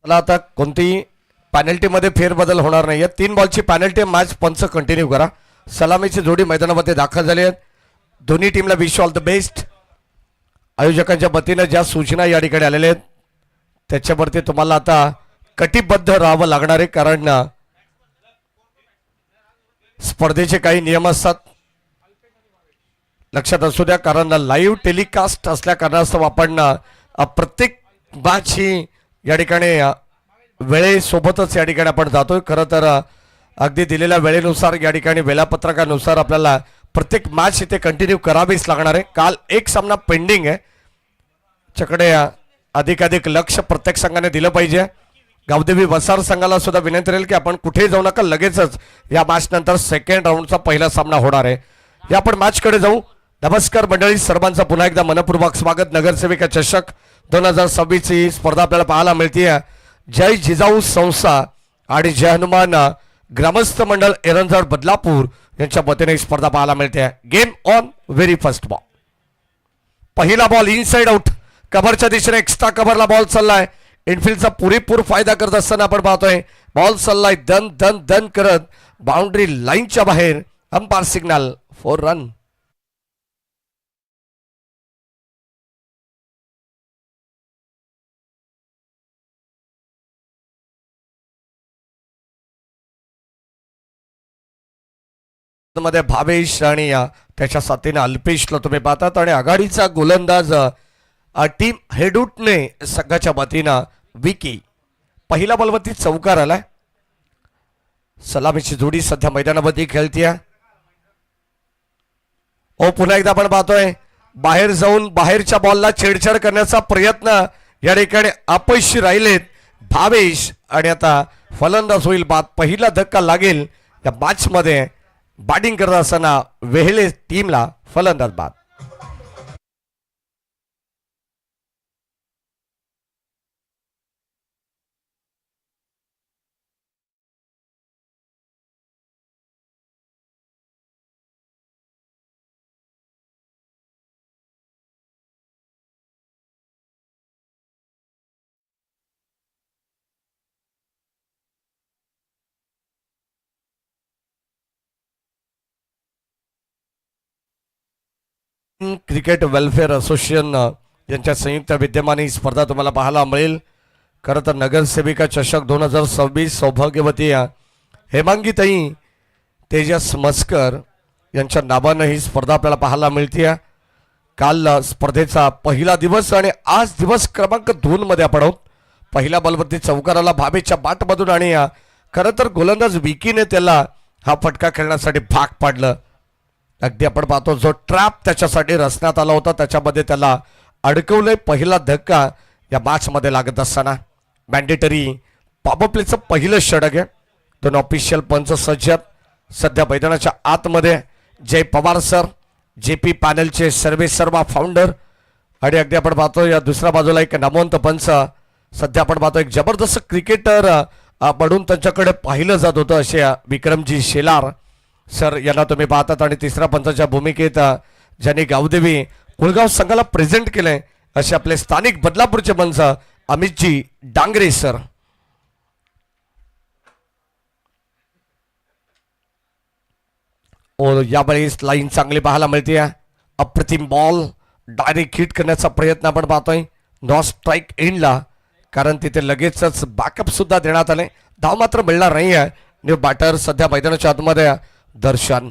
मला आता कोणतीही पॅनल्टीमध्ये फेरबदल होणार नाही आहे. 3 बॉलची पॅनल्टी मॅच पंच कंटिन्यू करा. सलामीची जोडी मैदानामध्ये दाखल झाली आहेत. दोन्ही टीमला विश ऑल द बेस्ट. आयोजकांच्या वतीनं ज्या सूचना या ठिकाणी आलेल्या आहेत त्याच्यावरती तुम्हाला आता कटिबद्ध राहावं लागणार आहे, कारण स्पर्धेचे काही नियम असतात, लक्षात असू द्या. कारण लाईव्ह टेलिकास्ट असल्या कारणास्तव आपण प्रत्येक मॅच ही या ठिकाणी वेळेसोबतच या ठिकाणी आपण जातोय. खरं तर अगदी दिलेल्या वेळेनुसार या ठिकाणी वेळापत्रकानुसार आपल्याला प्रत्येक मॅच इथे कंटिन्यू करावीच लागणार आहे. काल एक सामना पेंडिंग आहे, त्याच्याकडे अधिकाधिक लक्ष प्रत्येक संघाने दिलं पाहिजे. गावदेवी वसार संघाला सुद्धा विनंती राहील की आपण कुठेही जाऊ नका, लगेचच या मॅच नंतर सेकंड राऊंडचा पहिला सामना होणार आहे. या आपण मॅचकडे जाऊ. नमस्कार मंडळी, सर्वांचा पुन्हा एकदा मनपूर्वक स्वागत. नगरसेविका चषक 2026 ची स्पर्धा आपल्याला पाहायला मिळते. जय जिजाऊ संस्था आणि जय हनुमान ग्रामस्थ मंडळ एरंजड बदलापूर यांच्या वतीने स्पर्धा पाहायला मिळते. Game on very first ball. पहिला बॉल इनसाइड आउट, कव्हरच्या दिशेने एक्स्ट्रा कव्हरला बॉल चाललाय. इनफिल्डचा पुरेपूर फायदा करत असताना आपण पाहतोय बॉल चाललाय दन दन दन करत बाउंड्री लाईनच्या बाहेर. Umpire signal for run. मध्ये भावेश आणि त्याच्या साथीने अल्पेशला तुम्ही पाहतात आणि आघाडीचा गोलंदाज टीम हेडूटने संघाच्या वतीनं विकी. पहिल्या बॉलवरती चौकार आलाय. सलामीची जोडी सध्या मैदानामध्ये खेळतीय. पुन्हा एकदा आपण पाहतोय बाहेर जाऊन बाहेरच्या बॉलला छेडछाड करण्याचा प्रयत्न या ठिकाणी अपयशी राहिलेत भावेश आणि आता फलंदाज होईल बाद. पहिला धक्का लागेल या मॅच मध्ये. बॅटिंग करत असताना वेहले टीमला फलंदाज बाद. क्रिकेट वेलफेअर असोसिएशन यांच्या संयुक्त विद्यमाने ही स्पर्धा तुम्हाला पाहायला मिळेल. खरं तर नगरसेविका चषक 2026 सौभाग्यवती हेमांगीताई तेजस मस्कर यांच्या नावानं ही स्पर्धा आपल्याला पाहायला मिळते. काल स्पर्धेचा पहिला दिवस आणि आज दिवस क्रमांक 2 मध्ये आपण आहोत. पहिल्या बॉलवरती चौकाराला भावेच्या बाटमधून आणि खरं तर गोलंदाज विकीने त्याला हा फटका खेळण्यासाठी भाग पाडलं. अगदी आपण पाहतो जो ट्रॅप त्याच्यासाठी रचण्यात आला होता त्याच्यामध्ये त्याला अडकवलंय. पहिला धक्का या मॅच मध्ये लागत असताना मॅन्डेटरी पॉवर प्लेचं पहिलं षटक आहे. 2 ऑफिशियल पंच सज्ज सध्या मैदानाच्या आतमध्ये. जय पवार सर, JP पॅनलचे सर्वे सर्वा फाउंडर आणि अगदी आपण पाहतो या दुसऱ्या बाजूला एक नामवंत पंच. सध्या आपण पाहतो एक जबरदस्त क्रिकेटर म्हणून त्यांच्याकडे पाहिलं जात होतं असे विक्रमजी शेलार सर यांना तुम्ही पाहतात. आणि तिसऱ्या पंचाच्या भूमिकेत ज्यांनी गावदेवी कुळगाव संघाला प्रेझेंट केलंय असे आपले स्थानिक बदलापूरचे पंच अमितजी डांगरे सर. यावेळेस लाईन चांगली पाहायला मिळते. अप्रतिम बॉल डायरेक्ट हिट करण्याचा प्रयत्न आपण पाहतोय नॉ स्ट्राईक एंडला, कारण तिथे लगेचच बॅकअप सुद्धा देण्यात आले. धाव मात्र मिळणार नाही आहे. न्यू बॅटर सध्या मैदानाच्या आतमध्ये दर्शन.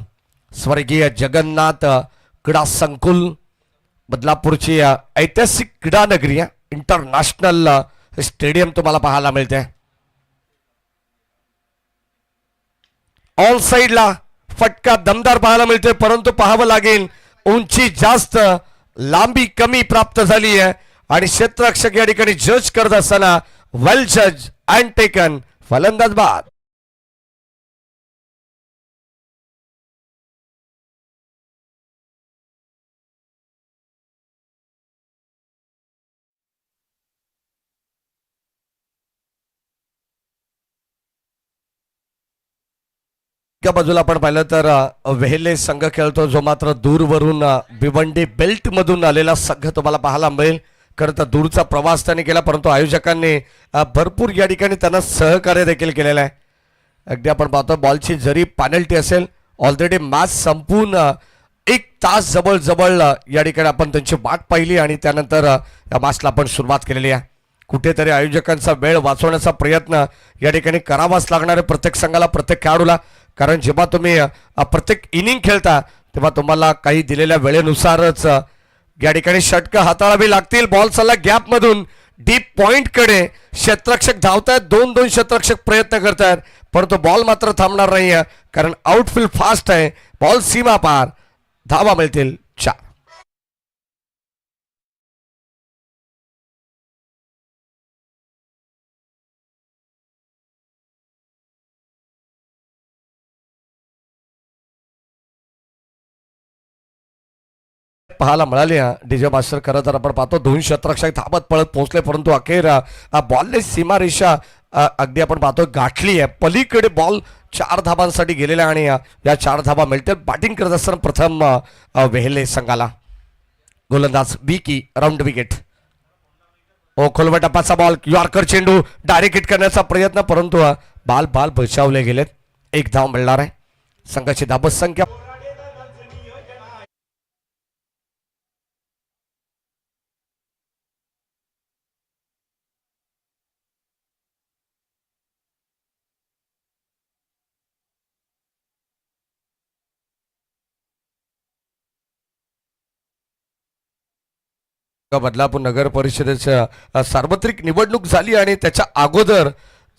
स्वर्गीय जगन्नाथ क्रीडा संकुल बदलापूरची ऐतिहासिक क्रीडा नगरी इंटरनॅशनल स्टेडियम तुम्हाला पाहायला मिळते. ऑल साइडला फटका दमदार पाहायला मिळते, परंतु पाहावं लागेल उंची जास्त लांबी कमी प्राप्त झाली आहे आणि क्षेत्ररक्षक या ठिकाणी जज करत असताना वेल जज अँड टेकन. फलंदाज बाद. बाजूला आपण पाहिलं तर वेहले संघ खेळतो जो मात्र दूरवरून भिवंडी बेल्ट मधून आलेला संघ तुम्हाला पाहायला मिळेल. खरं तर दूरचा प्रवास त्यांनी केला, परंतु आयोजकांनी भरपूर या ठिकाणी त्यांना सहकार्य देखील केलेलं आहे. अगदी आपण पाहतो बॉलची जरी पेनल्टी असेल, ऑलरेडी मॅच संपून 1 तास जवळ या ठिकाणी आपण त्यांची वाट पाहिली आणि त्यानंतर या मॅचला आपण सुरुवात केलेली आहे. कुठेतरी आयोजकांचा वेळ वाचवण्याचा प्रयत्न या ठिकाणी करावाच लागणार आहे प्रत्येक संघाला, प्रत्येक खेळाडूला. कारण जेव्हा तुम्ही प्रत्येक इनिंग खेळता तेव्हा तुम्हाला काही दिलेल्या वेळेनुसारच या ठिकाणी षटकं हाताळावी लागतील. बॉल चालला गॅपमधून डीप पॉइंटकडे, क्षेत्ररक्षक धावतायत, 2-2 क्षेत्ररक्षक प्रयत्न करतायत, परंतु बॉल मात्र थांबणार नाही आहे कारण आउटफील्ड फास्ट आहे. बॉल सीमा पार, धावा मिळतील 4. पाहायला मिळाली डीजे मास्टर. खरं तर आपण पाहतो 2 क्षेत्ररक्षक धावत पळत पोहोचले, परंतु अखेर बॉलने सीमारेषा अगदी आपण पाहतो गाठली आहे. पलीकडे बॉल 4 धाबांसाठी गेलेला आणि या 4 धाबा मिळतील. बॅटिंग करत असताना प्रथम वेहेले संघाला गोलंदाज विकी राऊंड विकेट. ओ खोलवा टप्पाचा बॉल, यॉर्कर चेंडू डायरेक्ट हिट करण्याचा प्रयत्न, परंतु बाल बचावले गेलेत. 1 धाव मिळणार आहे. संघाची धाबत संख्या बदलापूर नगर परिषदेच्या सार्वत्रिक निवडणूक झाली आणि त्याच्या अगोदर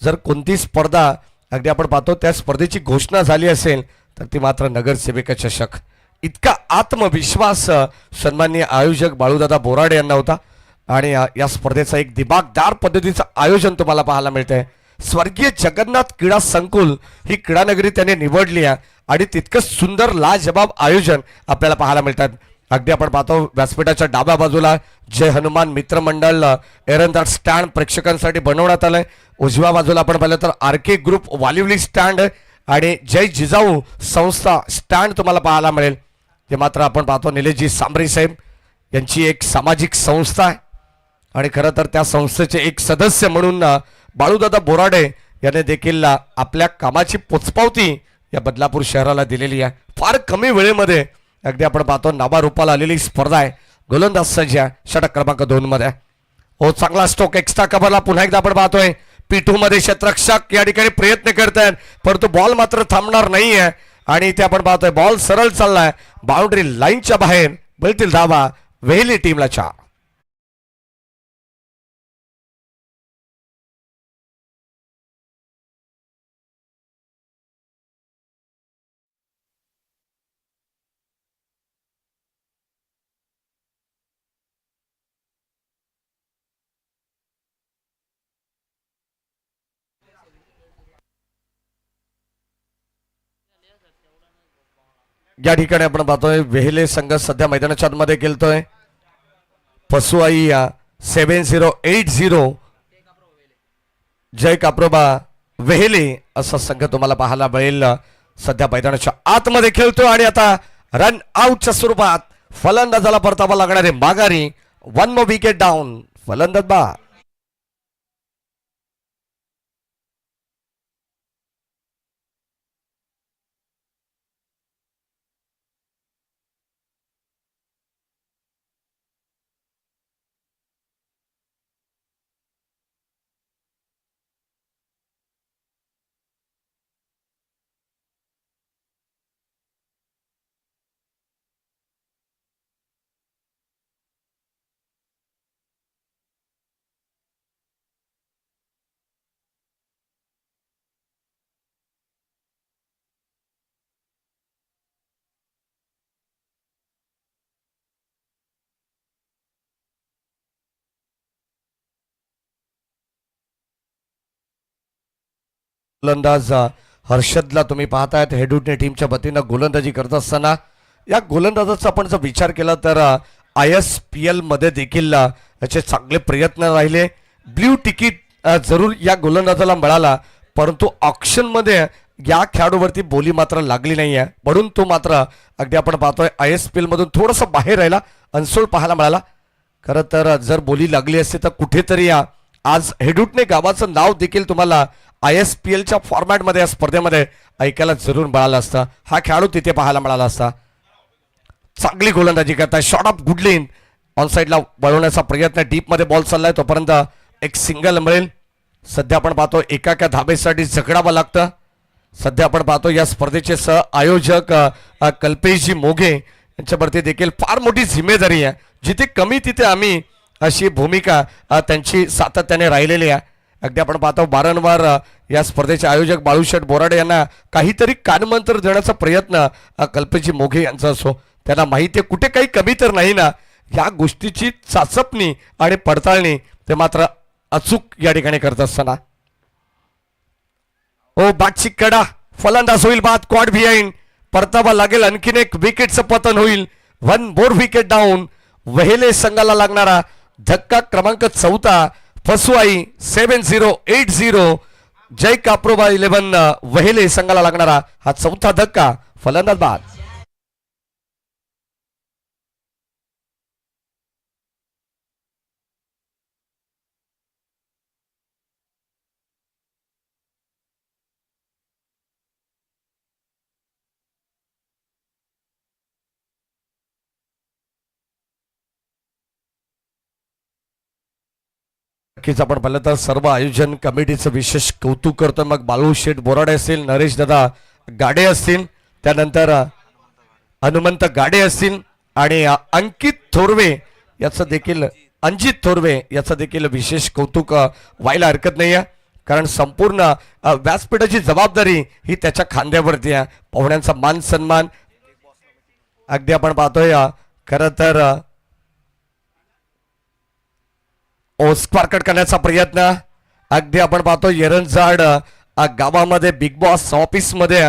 जर कोणती स्पर्धा अगदी आपण पाहतो त्या स्पर्धेची घोषणा झाली असेल तर ती मात्र नगरसेविका चषक. इतका आत्मविश्वास सन्माननीय आयोजक बाळूदादा बोराडे यांना होता आणि या स्पर्धेचं एक दिमागदार पद्धतीचं आयोजन तुम्हाला पाहायला मिळतंय. स्वर्गीय जगन्नाथ क्रीडा संकुल ही क्रीडा नगरी त्यांनी निवडली आहे आणि तितकं सुंदर लाजबाब आयोजन आपल्याला पाहायला मिळतात. अगदी आपण पाहतो व्यासपीठाच्या डाव्या बाजूला जय हनुमान मित्र मंडळ एरंदाज स्टँड प्रेक्षकांसाठी बनवण्यात आलंय. उजव्या बाजूला आपण पाहिलं तर आर के ग्रुप वालिवली स्टँड आणि जय जिजाऊ संस्था स्टँड तुम्हाला पाहायला मिळेल. जे मात्र आपण पाहतो निलेशजी सांबरे साहेब यांची एक सामाजिक संस्था आहे आणि खरं तर त्या संस्थेचे एक सदस्य म्हणून बाळूदादा बोराडे याने देखील आपल्या कामाची पोचपावती या बदलापूर शहराला दिलेली आहे. फार कमी वेळेमध्ये अगदी आपण पाहतो नावारूपाला आलेली स्पर्धा आहे. गोलंदाज सज्जा षटक क्रमांक 2 मध्ये. हो चांगला स्ट्रोक एक्स्ट्रा कव्हरला पुन्हा एकदा आपण पाहतोय P2 मध्ये क्षेत्ररक्षक या ठिकाणी प्रयत्न करतायत, परंतु बॉल मात्र थांबणार नाहीये आणि इथे आपण पाहतोय बॉल सरळ चाललाय बाउंड्री लाईनच्या बाहेर. मिळतील धावा वेहेली टीमला 4. या ठिकाणी आपण पाहतोय वेहेले संघ सध्या मैदानाच्या आतमध्ये खेळतोय. पसुआई 7080 जय काप्रोबा वेहेले असा संघ तुम्हाला पाहायला मिळेल. सध्या मैदानाच्या आतमध्ये खेळतोय आणि आता रन आउटच्या स्वरूपात फलंदाजाला परतावा लागणारे माघारी. 1 more विकेट डाऊन. फलंदाज बा गोलंदाज हर्षदला तुम्ही पाहतायत हेडूटने टीमच्या वतीनं गोलंदाजी करत असताना या गोलंदाजाचा आपण जर विचार केला तर ISPL मध्ये देखील याचे चांगले प्रयत्न राहिले. ब्ल्यू तिकीट जरूर या गोलंदाजाला मिळाला, परंतु ऑक्शन मध्ये या खेळाडूवरती बोली मात्र लागली नाही आहे, म्हणून तो मात्र अगदी आपण पाहतोय ISPL मधून थोडंसं बाहेर राहिला. अनसोल पाहायला मिळाला. खरं तर जर बोली लागली असती तर कुठेतरी आज हेडूटणे गावाचं नाव देखील तुम्हाला ISPLच्या फॉर्मॅटमध्ये या स्पर्धेमध्ये ऐकायला जरूर मिळालं असतं. हा खेळाडू तिथे पाहायला मिळाला असता. चांगली गोलंदाजी करताय, शॉट ऑफ गुडलिन ऑन साईडला वळवण्याचा प्रयत्न, डीप मध्ये बॉल चाललाय, तोपर्यंत एक सिंगल मिळेल. सध्या आपण पाहतो एका धाबेसाठी झगडावं लागतं. सध्या आपण पाहतो या स्पर्धेचे सह आयोजक कल्पेशजी मोघे यांच्यावरती देखील फार मोठी जिम्मेदारी आहे. जिथे कमी तिथे आम्ही अशी भूमिका त्यांची सातत्याने राहिलेली आहे. अगदी आपण पाहतो वारंवार या स्पर्धेचे आयोजक बाळूशेठ बोराडे यांना काहीतरी कानमंत्र देण्याचा प्रयत्न कल्पेशजी मोघे यांचा असो. त्यांना माहिती आहे कुठे काही कमी तर नाही ना, या गोष्टीची चाचपणी आणि पडताळणी ते मात्र अचूक या ठिकाणी करत असताना. ओ बॅटची कडा, फलंदाज होईल बाद, क्वाड बिहाइंड, परतावा लागेल, आणखीन एक विकेटचं पतन होईल. 1 मोर विकेट डाऊन. वहेले संघाला लागणारा धक्का क्रमांक 4, फसवाई 7080 जय काप्रोबा 11 वहेले संघाला लागणारा हा 4था धक्का. फलंदाज बाद. नक्कीच आपण पाहिलं तर सर्व आयोजन कमिटीचं विशेष कौतुक करतो. मग बाळूशेठ बोराडे असतील, नरेश दादा गाडे असतील, त्यानंतर हनुमंत गाडे असतील आणि अंकित थोरवे याचं देखील, अंजित थोरवे याचं देखील विशेष कौतुक व्हायला हरकत नाही आहे. कारण संपूर्ण व्यासपीठाची जबाबदारी ही त्याच्या खांद्यावरती आहे. पाहुण्यांचा मान सन्मान अगदी आपण पाहतोय. खरं तर स्क्वेअर कट करण्याचा प्रयत्न अगदी आपण पाहतो. एरंजाड गावामध्ये बिग बॉस ऑफिस मध्ये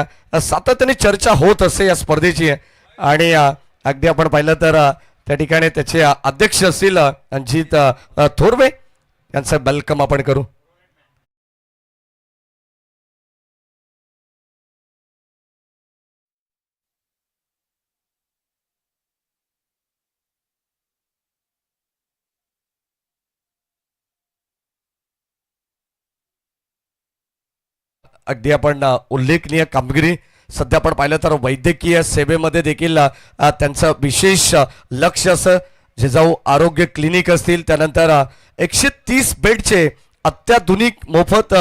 सातत्याने चर्चा होत असते या स्पर्धेची. आणि अगदी आपण पाहिलं तर त्या ठिकाणी त्याचे अध्यक्ष असतील अंजित थोरवे यांचं वेलकम आपण करू. अगदी आपण उल्लेखनीय कामगिरी सध्या आपण पाहिलं तर वैद्यकीय सेवेमध्ये देखील त्यांचं विशेष लक्ष असं. जिजाऊ आरोग्य क्लिनिक असतील, त्यानंतर 130 बेडचे अत्याधुनिक मोफत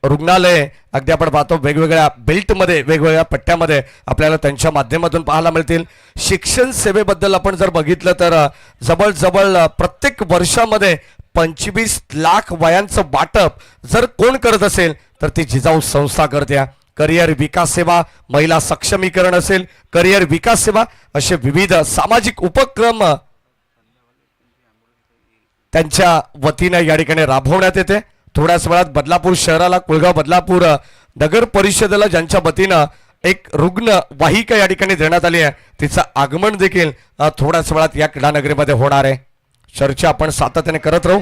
रुग्णालय अगदी आपण पाहतो. वेगवेगळ्या बेल्टमध्ये, वेगवेगळ्या पट्ट्यामध्ये आपल्याला त्यांच्या माध्यमातून पाहायला मिळतील. शिक्षण सेवेबद्दल आपण जर बघितलं तर जवळजवळ प्रत्येक वर्षामध्ये 25 लाख वयांचं वाटप जर कोण करत असेल तर ती जिजाऊ संस्था करते. करिअर विकास सेवा, महिला सक्षमीकरण असेल, करिअर विकास सेवा, असे विविध सामाजिक उपक्रम त्यांच्या वतीने या ठिकाणी राबवण्यात येते. थोड्याच वेळात बदलापूर शहराला, कुळगाव बदलापूर नगर परिषदेला ज्यांच्या वतीनं एक रुग्ण वाहिका या ठिकाणी देण्यात आली आहे, तिचं आगमन देखील थोड्याच वेळात या क्रीडानगरीमध्ये होणार आहे. चर्चा आपण सातत्याने करत राहू.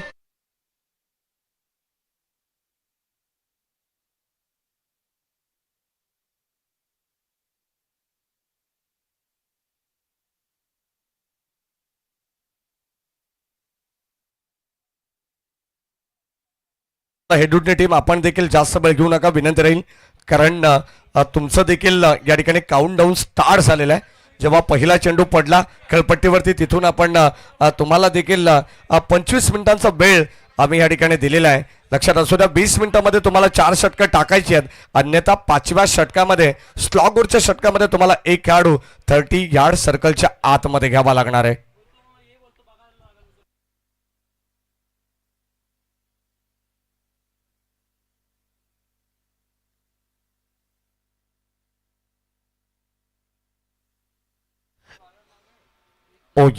हेडूटने टीम आपण देखील जास्त वेळ घेऊ नका, विनंती राहील. कारण तुमचं देखील या ठिकाणी काउंट डाऊन स्टार्ट झालेलं आहे. जेव्हा पहिला चेंडू पडला खेळपट्टीवरती, तिथून आपण तुम्हाला देखील 25 मिनिटांचा वेळ आम्ही या ठिकाणी दिलेला आहे. लक्षात असू द्या 20 मिनिटांमध्ये तुम्हाला 4 षटकं टाकायची आहेत. अन्यथा 5व्या षटकामध्ये, स्लॉगवरच्या षटकामध्ये तुम्हाला एक खेळाडू 30 यार्ड सर्कलच्या आतमध्ये घ्यावा लागणार आहे.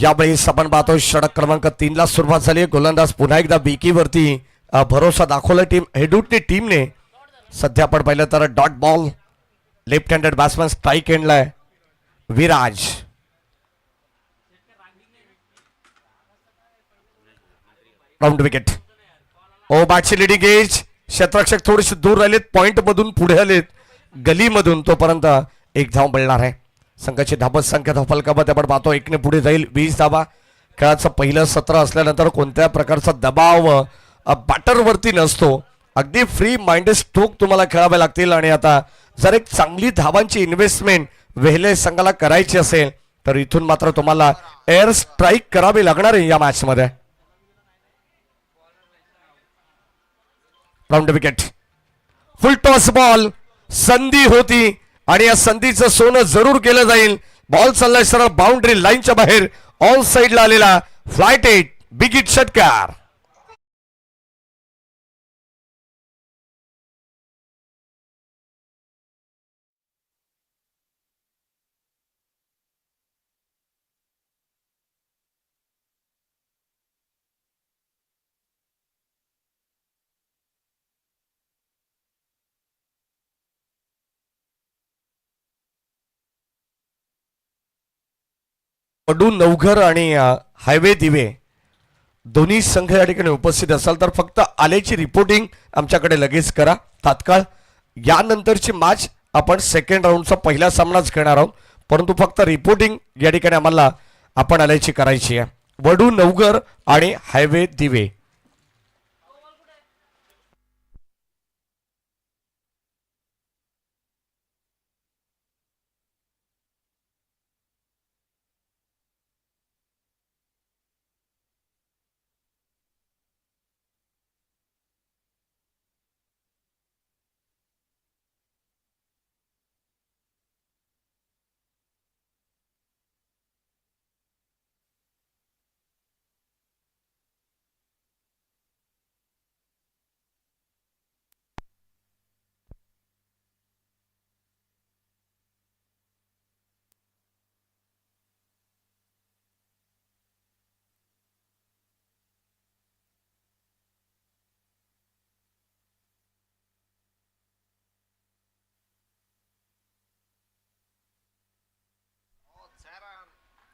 यावेळेस आपण पाहतो षटक क्रमांक 3 ला सुरुवात झाली. गोलंदाज पुन्हा एकदा विकीवरती भरोसा दाखवला टीम हेडूटनी टीमने. सध्या आपण पाहिलं तर dot ball, left handed batsman strike एंडला आहे विराज. Round wicket. बॅटची लिडिंग एज, क्षेत्ररक्षक थोडेसे दूर राहिलेत, पॉइंट मधून पुढे आलेत गलीमधून. तोपर्यंत एक धाव मिळणार आहे. संघाची धाबत संख्या धावफलकामध्ये आपण पाहतो 1 ने पुढे जाईल. 20 धावा खेळाचं पहिलं सत्र असल्यानंतर कोणत्या प्रकारचा दबाव बॅटरवरती नसतो. अगदी फ्री माइंडेड स्ट्रोक तुम्हाला खेळावे लागतील. आणि आता जर एक चांगली धावांची इन्व्हेस्टमेंट वेल्हे संघाला करायची असेल तर इथून मात्र तुम्हाला एअर स्ट्राईक करावी लागणार आहे या मॅच मध्ये. राऊंड विकेट, फुल टॉस बॉल, संधी होती आणि या संधीचं सोनं जरूर केलं जाईल. बॉल चाललाय सरळ बाउंड्री लाईनच्या बाहेर, ऑल साइडला आलेला फ्लाइट एट बिग हिट षटकार. वडू नवघर आणि हायवे दिवे दोन्ही संघ या ठिकाणी उपस्थित असाल तर फक्त आलेची रिपोर्टिंग आमच्याकडे लगेच करा तात्काळ. यानंतरची मॅच आपण सेकंड राऊंडचा पहिला सामनाच खेळणार आहोत, परंतु फक्त रिपोर्टिंग या ठिकाणी आम्हाला आपण आलेची करायची आहे. वडू नवघर आणि हायवे दिवे.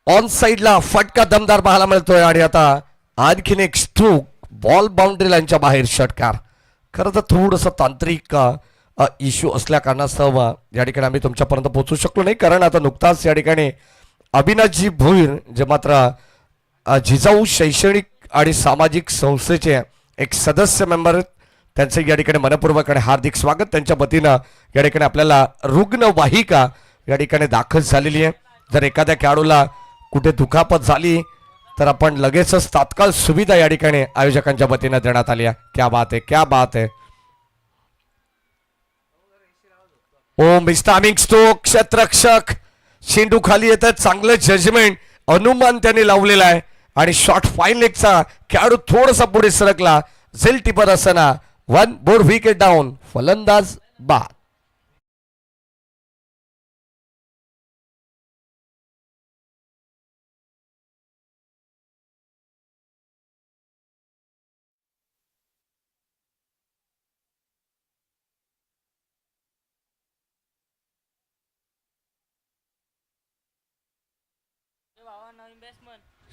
ऑन साइडला फटका दमदार पाहायला मिळतोय आणि आता आणखीन एक स्ट्रोक, बॉल बाउंड्री लाईनच्या बाहेर षटकार. खरं तर थोडंसं तांत्रिक इश्यू असल्या कारणास्तव या ठिकाणी आम्ही तुमच्यापर्यंत पोहोचू शकलो नाही, कारण आता नुकताच या ठिकाणी अविनाशजी भोईर जे मात्र जिजाऊ शैक्षणिक आणि सामाजिक संस्थेचे एक सदस्य मेंबर, त्यांचं या ठिकाणी मनपूर्वक आणि हार्दिक स्वागत. त्यांच्या वतीनं या ठिकाणी आपल्याला रुग्णवाहिका या ठिकाणी दाखल झालेली आहे. जर एखाद्या खेळाडूला कुठे दुखापत झाली तर आपण लगेचच तात्काळ सुविधा या ठिकाणी आयोजकांच्या वतीनं देण्यात आली आहे. क्या बात आहे, क्या बात आहे. ओ मिस्टामिंग स्ट्रोक, क्षेत्ररक्षक चेंडू खाली येत आहे, चांगलं जजमेंट अनुमान त्यांनी लावलेला आहे आणि शॉट फाईन लेगचा खेळाडू थोडासा पुढे सरकला, झेल टिपर असताना वन बोर्ड विकेट डाऊन, फलंदाज बाद.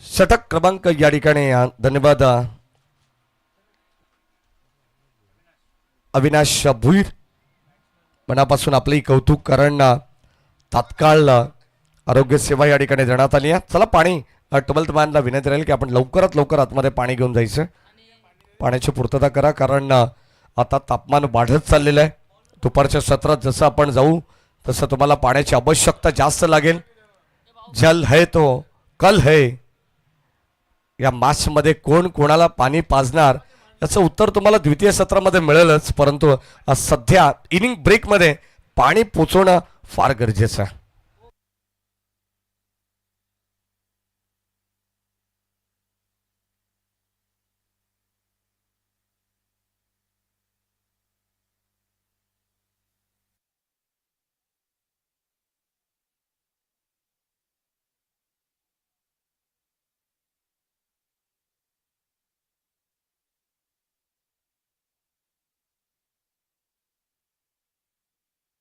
षटक क्रमांक या ठिकाणी धन्यवाद अविनाश भुईर, मनापासून आपले कौतुक, कारण तात्काळ आरोग्य सेवा या ठिकाणी देण्यात आली आहे. चला पाणी, 12th मॅनला विनंती राहील की आपण लवकरात लवकर आतमध्ये पाणी घेऊन जायचं, पाण्याची पूर्तता करा, कारण आता तापमान वाढत चाललेलं आहे. दुपारच्या सत्रात जसं आपण जाऊ तसं तुम्हाला पाण्याची आवश्यकता जास्त लागेल. जल है तो कल है, या मॅच मध्ये कोण कोणाला पाणी पाजणार याचं उत्तर तुम्हाला द्वितीय सत्रामध्ये मिळेलच, परंतु सध्या इनिंग ब्रेक मध्ये पाणी पोचवणं फार गरजेचं आहे.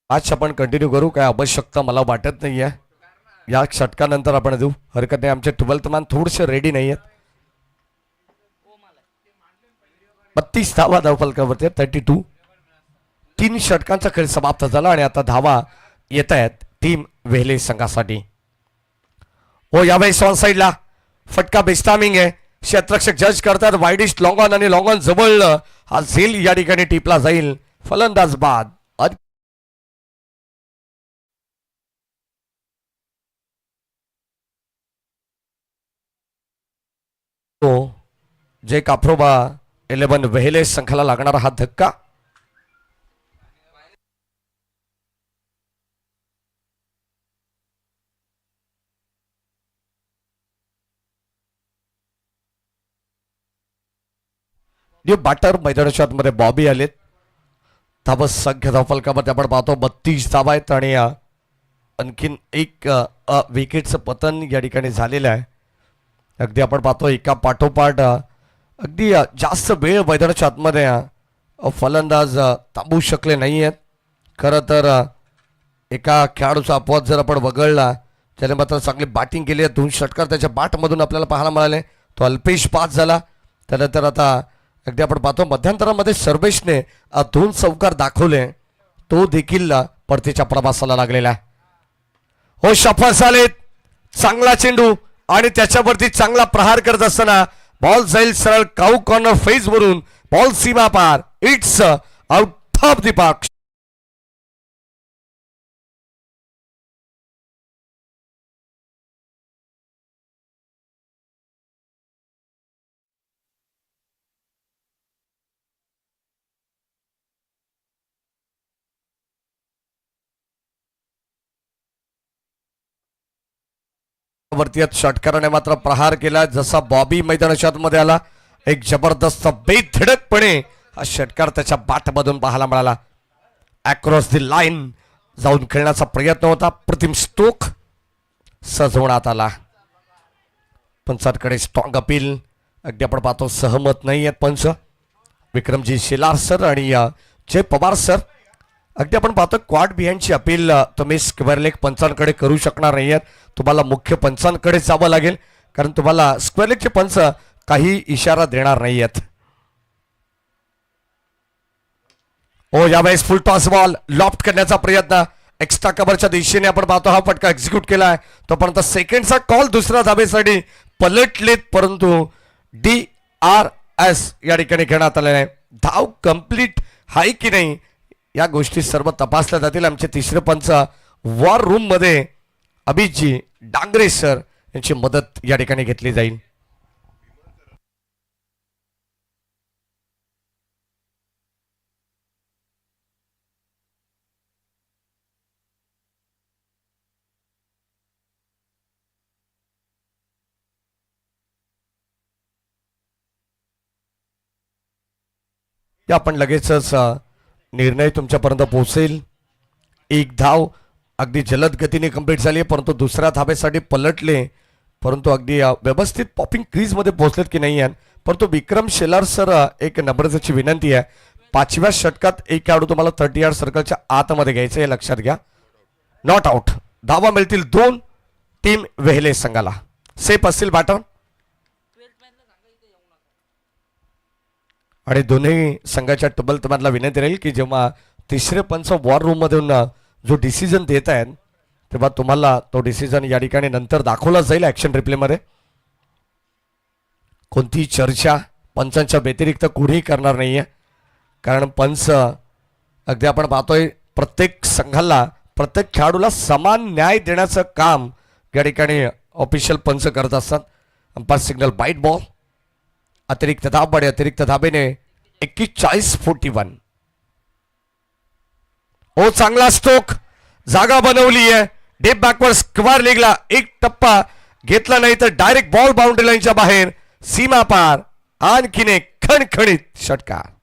आज आपण कंटिन्यू करू, काय आवश्यकता मला वाटत नाहीये. या षटकानंतर आपण देऊ, हरकत नाही. आमचे 12th मॅन थोडेसे रेडी नाही आहेत. 32 धावा धावफलकावरती, 32. 3 षटकांचा खेळ समाप्त झाला आणि आता धावा येत आहेत टीम वेल्हे संघासाठी. हो यावेळेस ऑन साइडला फटका बेस्टामिंग आहे. क्षेत्ररक्षक जज करतात वाईडिश लॉंग ऑन आणि लॉंग ऑन जवळ हा झेल या ठिकाणी टिपला जाईल. फलंदाज बाद. जे काफ्रोबा 11 वेहेले संघाला लागणारा हा धक्का. न्यू बॅटर मैदानाच्या आतमध्ये बॉबी आलेत. धाव संख्या धावफलकामध्ये आपण पाहतो 32 धावा आहेत आणि आणखीन एक विकेटचं पतन या ठिकाणी झालेलं आहे. अगदी आपण पाहतो एका पाठोपाठ अगदी जास्त वेळ मैदानाच्या आतमध्ये फलंदाज थांबू शकले नाही आहेत. खरं तर एका खेळाडूचा अपवाद जर आपण वगळला त्याने मात्र चांगली बॅटिंग केली आहे. 2 षटकार त्याच्या बॅटमधून आपल्याला पाहायला मिळाले. तो अल्पेश पास झाला. त्यानंतर आता अगदी आपण पाहतो मध्यंतरामध्ये सर्वेशने 2 चौकार दाखवले. तो देखील परतीच्या प्रवासाला लागलेला आहे. हो सफल झालेत. चांगला चेंडू आणि त्याच्यावरती चांगला प्रहार करत असताना बॉल जाईल सरळ काऊ कॉर्नर फेज वरून. बॉल सीमा पार. It's out of the park. वरती षटकाराने मात्र प्रहार केला. जसा बॉबी मैदानाच्या आतमध्ये आला एक जबरदस्त बेधडकपणे हा षटकार त्याच्या बॅटमधून पाहायला मिळाला. अक्रॉस द लाईन जाऊन खेळण्याचा प्रयत्न होता. प्रतिम स्टोक सजवण्यात आला. पंचांकडे स्ट्रॉंग अपील. अगदी आपण पाहतो सहमत नाही आहेत पंच. विक्रमजी शेलार सर आणि जय पवार सर. अगदी आपण पाहतो क्वाड बिहाइंडची अपील तुम्ही स्क्वेअर लेग पंचांकडे करू शकणार नाही आहेत. तुम्हाला मुख्य पंचांकडे जावं लागेल कारण तुम्हाला स्क्वेअर लेगचे पंच काही इशारा देणार नाही आहेत. ओ यावेळेस फुल टॉस बॉल लॉफ्ट करण्याचा प्रयत्न एक्स्ट्रा कव्हरच्या दिशेने आपण पाहतो हा फटका एक्झिक्यूट केलाय. तोपर्यंत सेकंडचा कॉल दुसऱ्या धाबेसाठी पलटलेत परंतु DRS या ठिकाणी घेण्यात आलेला आहे. धाव कंप्लीट आहे की नाही या गोष्टी सर्व तपासल्या जातील. आमचे तिसरे पंच वॉर रूम मध्ये अभिजी डांगरे सर यांची मदत या ठिकाणी घेतली जाईल. आपण लगेचच निर्णय तुमच्यापर्यंत पोहोचेल. एक धाव अगदी जलद गतीने कंप्लीट झाली परंतु दुसऱ्या धाबेसाठी पलटले परंतु अगदी व्यवस्थित पॉपिंग क्रीज मध्ये पोहोचलेत की नाही आहेत. परंतु विक्रम शेलार सर एक नम्रतेची विनंती आहे. 5व्या षटकात एक खेळाडू तुम्हाला 30 यार्ड सर्कलच्या आतमध्ये घ्यायचं हे लक्षात घ्या. Not out. धावा मिळतील 2 टीम वेहले संघाला. सेफ असतील बॅटर आणि दोन्ही संघाच्या टेबल तुम्हाला विनंती राहील की जेव्हा तिसरे पंच वॉर रूम मधून जो डिसिजन देत आहेत तेव्हा तुम्हाला तो डिसिजन या ठिकाणी नंतर दाखवला जाईल ऍक्शन रिप्ले मध्ये. कोणती चर्चा पंचांच्या व्यतिरिक्त कुणीही करणार नाहीये कारण पंच अगदी आपण पाहतोय प्रत्येक संघाला प्रत्येक खेळाडूला समान न्याय देण्याचं काम या ठिकाणी ऑफिशियल पंच करत असतात. Umpire signal wide ball. अतिरिक्त धाब आणि अतिरिक्त धाबेने 41-41. हो चांगला स्ट्रोक जागा बनवली आहे. डीप बॅकवर्ड स्क्वेअर लेगला एक टप्पा घेतला नाही तर डायरेक्ट बॉल बाउंड्री लाईनच्या बाहेर सीमा पार. आणखीन एक खणखणीत षटकार.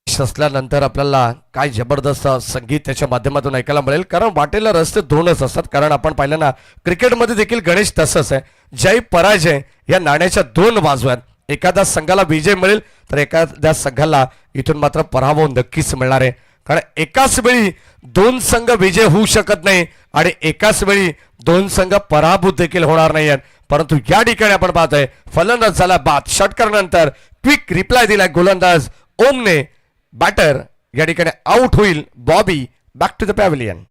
असल्यानंतर आपल्याला काय जबरदस्त संगीत त्याच्या माध्यमातून ऐकायला मिळेल कारण वाटेला रस्ते दोनच असतात. कारण आपण पाहिलं ना क्रिकेटमध्ये देखील गणेश तसंच आहे. जय पराजय या नाण्याच्या 2 बाजू आहेत. एखाद्या संघाला विजय मिळेल तर एखाद्या संघाला इथून मात्र पराभव नक्कीच मिळणार आहे. कारण एकाच वेळी दोन संघ विजय होऊ शकत नाही आणि एकाच वेळी दोन संघ पराभूत देखील होणार नाहीत. परंतु या ठिकाणी आपण पाहतोय फलंदाज झाला बाद. षटकारानंतर क्विक रिप्लाय दिलाय गोलंदाज ओमने. बॅटर या ठिकाणी आउट होईल. Bobby back to the pavilion.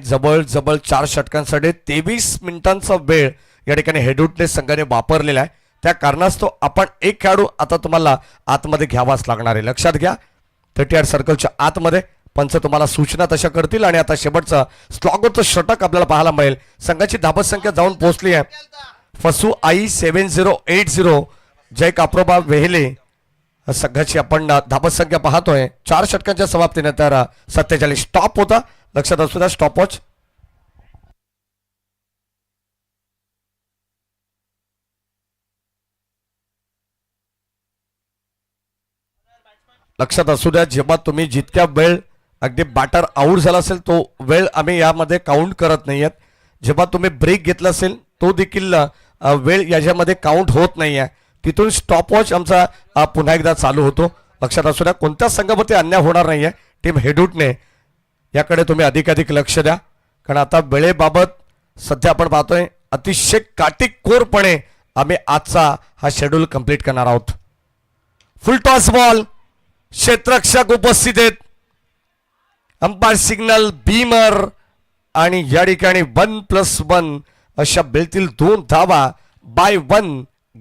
जवळ जवळ 4 षटकांसाठी 23 मिनिटांचा वेळ या ठिकाणी हेडूटने संघाने वापरलेला आहे. त्या कारणास्तव आपण एक खेळाडू आता तुम्हाला आतमध्ये घ्यावाच लागणार आहे. लक्षात घ्या 38 सर्कलच्या आतमध्ये पंच तुम्हाला सूचना तशा करतील. आणि आता शेवटचं स्लॉगरचं षटक आपल्याला पाहायला मिळेल. संघाची धाबत संख्या जाऊन पोहोचली आहे. फसू आई 7080 जय काप्रोबा वेहले संघाची आपण धाबत संख्या पाहतोय. 4 षटकांच्या समाप्तीनंतर 47 स्टॉप होता. लक्षात असू द्या स्टॉपवॉच. लक्षात असू द्या जेव्हा तुम्ही जितक्या वेळ अगदी बॅटर आऊट झाला असेल तो वेळ आम्ही यामध्ये काउंट करत नाहीयेत. जेव्हा तुम्ही ब्रेक घेतला असेल तो देखील वेळ याच्यामध्ये काउंट होत नाहीये. तिथून स्टॉपवॉच आमचा पुन्हा एकदा चालू होतो. लक्षात असू द्या कोणत्या संघावरती अन्याय होणार नाहीये. टीम हेडूटने याकडे तुम्ही अधिकाधिक लक्ष द्या. कारण आता वेळेबाबत सध्या आपण पाहतोय अतिशय काटेकोरपणे आम्ही आजचा हा शेड्यूल कंप्लीट करणार आहोत. फुल टॉस बॉल. क्षेत्ररक्षक उपस्थित आहेत. अंपायर सिग्नल बीमर आणि या ठिकाणी 1+1 अशा बेलतील 2 धावा. Buy 1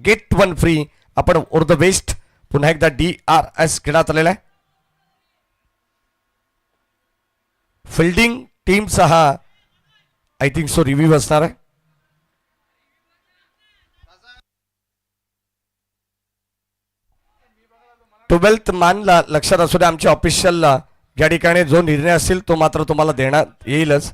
get 1 free. आपण ओर द वेस्ट पुन्हा एकदा DRS घेण्यात आलेला आहे. फिल्डिंग टीमचा हा आय थिंक सो रिव्ह्यू असणार आहे. ट्वेल्थ मॅनला लक्षात असू द्या आमच्या ऑफिशियलला या ठिकाणी जो निर्णय असेल तो मात्र तुम्हाला देण्यात येईलच.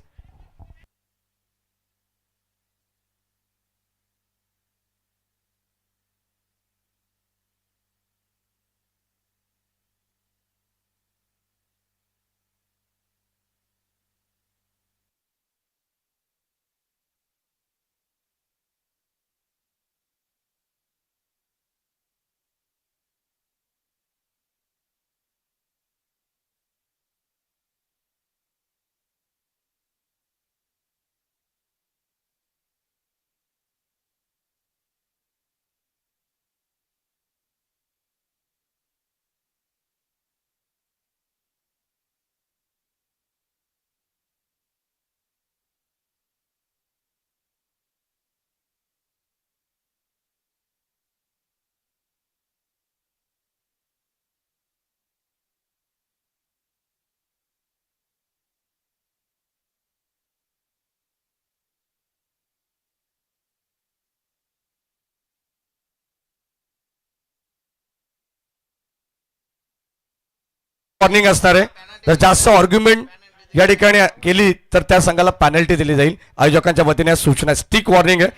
वॉर्निंग असणार आहे. जर जास्त आर्ग्युमेंट या ठिकाणी केली तर त्या संघाला पॅनल्टी दिली जाईल. आयोजकांच्या वतीने सूचना स्टिक वॉर्निंग आहे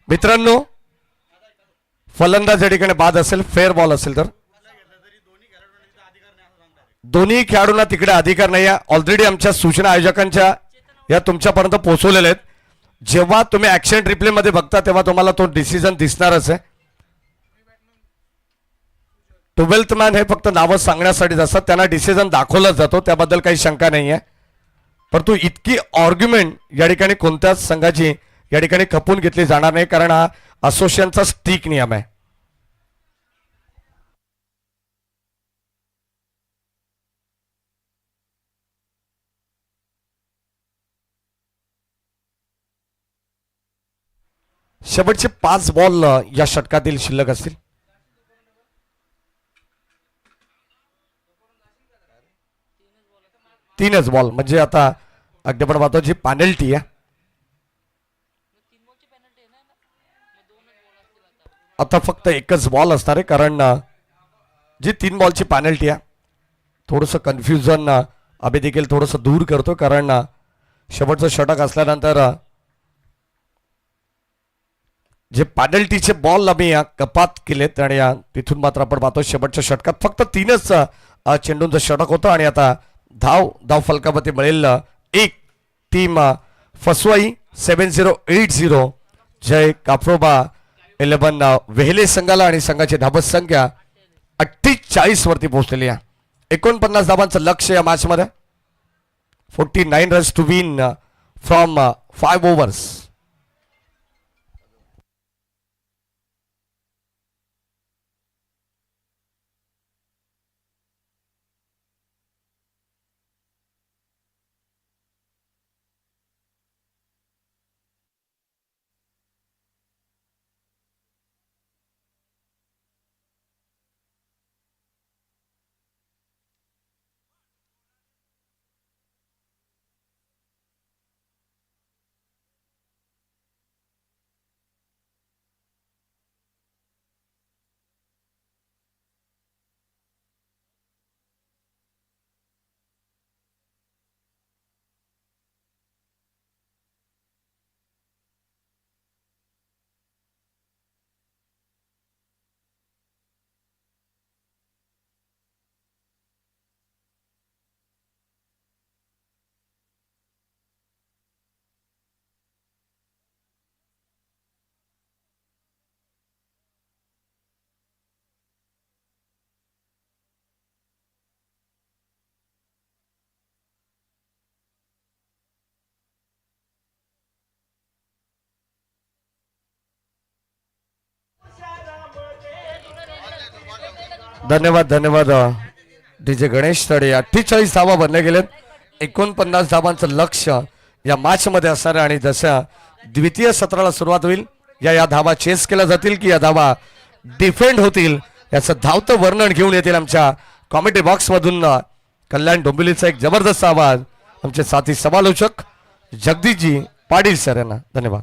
मित्रांनो. फलंदाज या ठिकाणी बाद असेल फेअर बॉल असेल तर दोन्ही खेळाडूंना तिकडे अधिकार नाही आहे. ऑलरेडी आमच्या सूचना आयोजकांच्या या तुमच्यापर्यंत पोहोचवलेल्या आहेत. जेव्हा तुम्ही ऍक्शन रिप्ले मध्ये बघता तेव्हा तुम्हाला तो डिसिजन दिसणारच आहे. 12th मॅन हे फक्त नावं सांगण्यासाठीच असतात. त्यांना डिसिजन दाखवला जातो त्याबद्दल काही शंका नाही आहे. परंतु इतकी आर्ग्युमेंट या ठिकाणी कोणत्याच संघाची या ठिकाणी खपून घेतली जाणार नाही कारण हा असोसिएशनचा स्टिक नियम आहे. शेवटचे 5 बॉल या षटकातील शिल्लक असतील. तीनच बॉल म्हणजे आता अगदी आपण पाहतो जी पॅनल्टी आहे आता फक्त एकच बॉल असणार आहे कारण जी 3 बॉलची पॅनल्टी आहे थोडंसं कन्फ्युजन आम्ही देखील थोडंसं दूर करतो कारण शेवटचं षटक असल्यानंतर जे पॅनल्टीचे बॉल आम्ही कपात केलेत आणि तिथून मात्र आपण पाहतो शेवटच्या षटकात फक्त 3च चेंडूंचं षटक होतं आणि आता धाव फलकामध्ये मिळेल एक टीम फसवाई 7080 जय काफ्रोबा 11 वेहले संघाला आणि संघाची धाबत संख्या 48 वरती पोहोचलेली आहे. 49 धावांचं लक्ष या मॅच मध्ये 49 runs to win from 5 overs. धन्यवाद डीजे गणेश तडे. 48 धावा बनले गेलेत. 49 धावांचं लक्ष या मॅच मध्ये असणार आहे आणि जसं द्वितीय सत्राला सुरुवात होईल या धावा चेस केल्या जातील की या धावा डिफेंड होतील याचं धावतं वर्णन घेऊन येतील आमच्या कॉमेडी बॉक्स मधून कल्याण डोंबिवलीचा एक जबरदस्त आवाज आमचे साथी समालोचक जगदीशजी पाटील सर यांना धन्यवाद.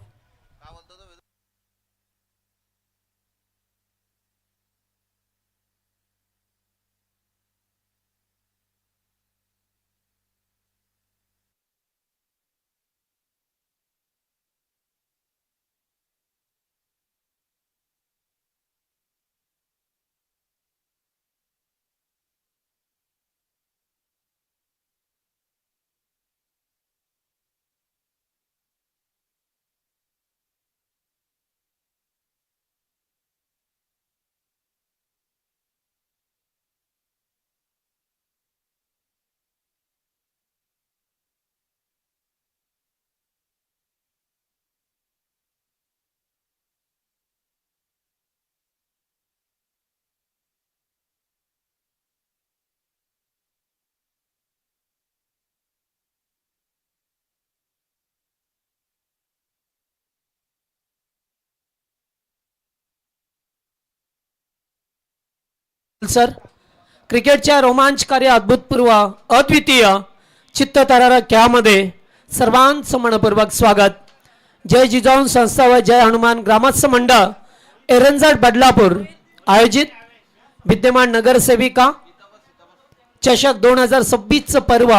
सर क्रिकेटच्या रोमांचकारी अद्भुतपूर्व अद्वितीय चित्ततारा खेळामध्ये सर्वांचं मनपूर्वक स्वागत. जय जिजाऊ संस्था व जय हनुमान ग्रामस्थ मंडळ एरंजाड बदलापूर आयोजित विद्यमान नगरसेविका चषक 2026 पर्व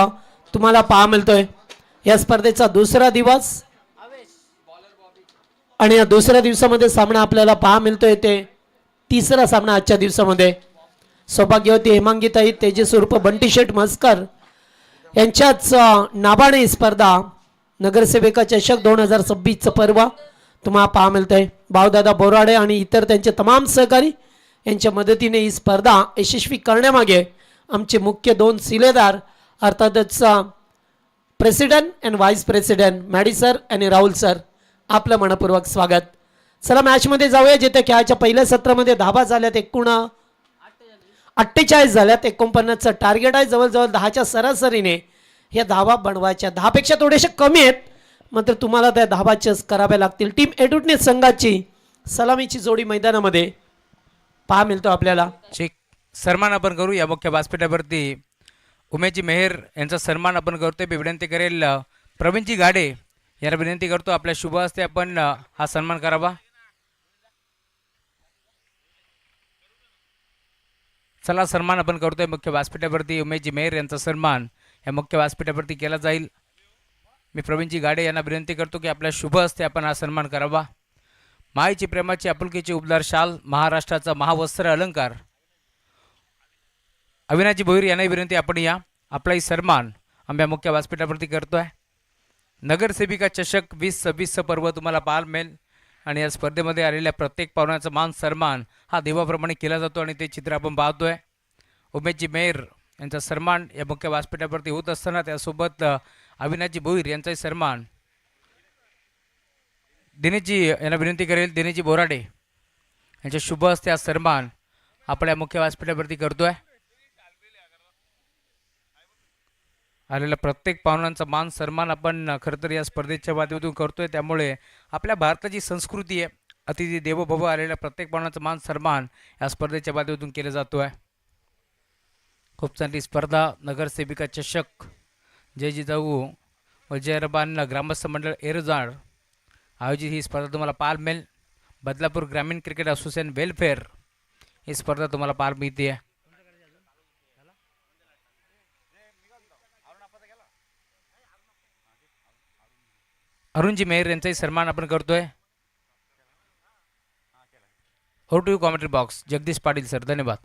तुम्हाला पाहा मिळतोय. या स्पर्धेचा दुसरा दिवस आणि या दुसऱ्या दिवसामध्ये सामना आपल्याला पाहा मिळतोय ते तिसरा सामना आजच्या दिवसामध्ये सौभाग्यवती हेमांगीताई तेजस उर्फ बंटी शेठ मस्कर यांच्याच नाबाने ही स्पर्धा नगरसेविका चषक 2026 पर्व तुम्हाला पाहा मिळतंय. भाऊदादा बोराडे आणि इतर त्यांचे तमाम सहकारी यांच्या मदतीने ही स्पर्धा यशस्वी करण्यामागे आमचे मुख्य 2 शिलेदार अर्थातच president and vice president Maddy sir आणि राहुल सर आपलं मनपूर्वक स्वागत. चला मॅचमध्ये जाऊया. जिथे खेळाच्या पहिल्या सत्रामध्ये धावा झाल्यात एकूण 48 झाल्यात. 49चं टार्गेट आहे. जवळजवळ 10च्या सरासरीने या धावा बनवायच्या. 10 पेक्षा थोडेसे कमी आहेत मात्र तुम्हाला त्या धावा चेस कराव्या लागतील. टीम एडुटने संघाची सलामीची जोडी मैदानामध्ये पहा मिळतो आपल्याला. सन्मान आपण करू या मुख्य व्यासपीठावरती उमेशजी मेहर यांचा सन्मान आपण करतोय. मी विनंती करेल प्रवीणजी गाडे यांना विनंती करतो आपल्या शुभ हस्ते आपण हा सन्मान करावा. चला सन्मान आपण करतोय मुख्य व्यासपीठावरती उमेशजी मेहर यांचा सन्मान या मुख्य व्यासपीठावरती केला जाईल. मी प्रवीणजी गाडे यांना विनंती करतो की आपल्या शुभ हस्ते आपण हा सन्मान करावा. मायेची प्रेमाची आपुलकीची उबदार शाल महाराष्ट्राचा महावस्त्र अलंकार अविनाजी भोईर यांना विनंती आपण या आपलाही सन्मान आंब्या मुख्य व्यासपीठावरती करतोय. नगरसेविका चषक 2026 पर्व तुम्हाला पाहायला मिळेल आणि या स्पर्धेमध्ये आलेल्या प्रत्येक पाहुण्याचा मान सन्मान हा देवाप्रमाणे केला जातो आणि ते चित्र आपण पाहतोय. उमेशजी मेहर यांचा सन्मान या मुख्य व्यासपीठावरती होत असताना त्यासोबत अविनाशजी भोईर यांचाही सन्मान दिनेशजी यांना विनंती करेल. दिनेशजी बोराडे यांच्या शुभ हस्ते हा सन्मान आपल्या मुख्य व्यासपीठावरती करतोय. आलेल्या प्रत्येक पाहुण्यांचा मान सन्मान आपण खरं तर या स्पर्धेच्या माध्यमातून करतोय. त्यामुळे आपल्या भारताची संस्कृती आहे अतिथी देवो भव. आलेल्या प्रत्येक पाहुण्यांचा मान सन्मान या स्पर्धेच्या माध्यमातून केला जातोय. खूप चांगली स्पर्धा नगरसेविका चषक जय जिजाऊ व जयरबान ग्रामस्थ मंडळ एरजाड आयोजित ही स्पर्धा तुम्हाला पाहायला मिळेल. बदलापूर ग्रामीण क्रिकेट असोसिएशन वेलफेअर ही स्पर्धा तुम्हाला पाहायला मिळते. अरुणजी मेहर यांचाही सन्मान आपण करतोय. हो to commentary box Jagdish Patil sir धन्यवाद.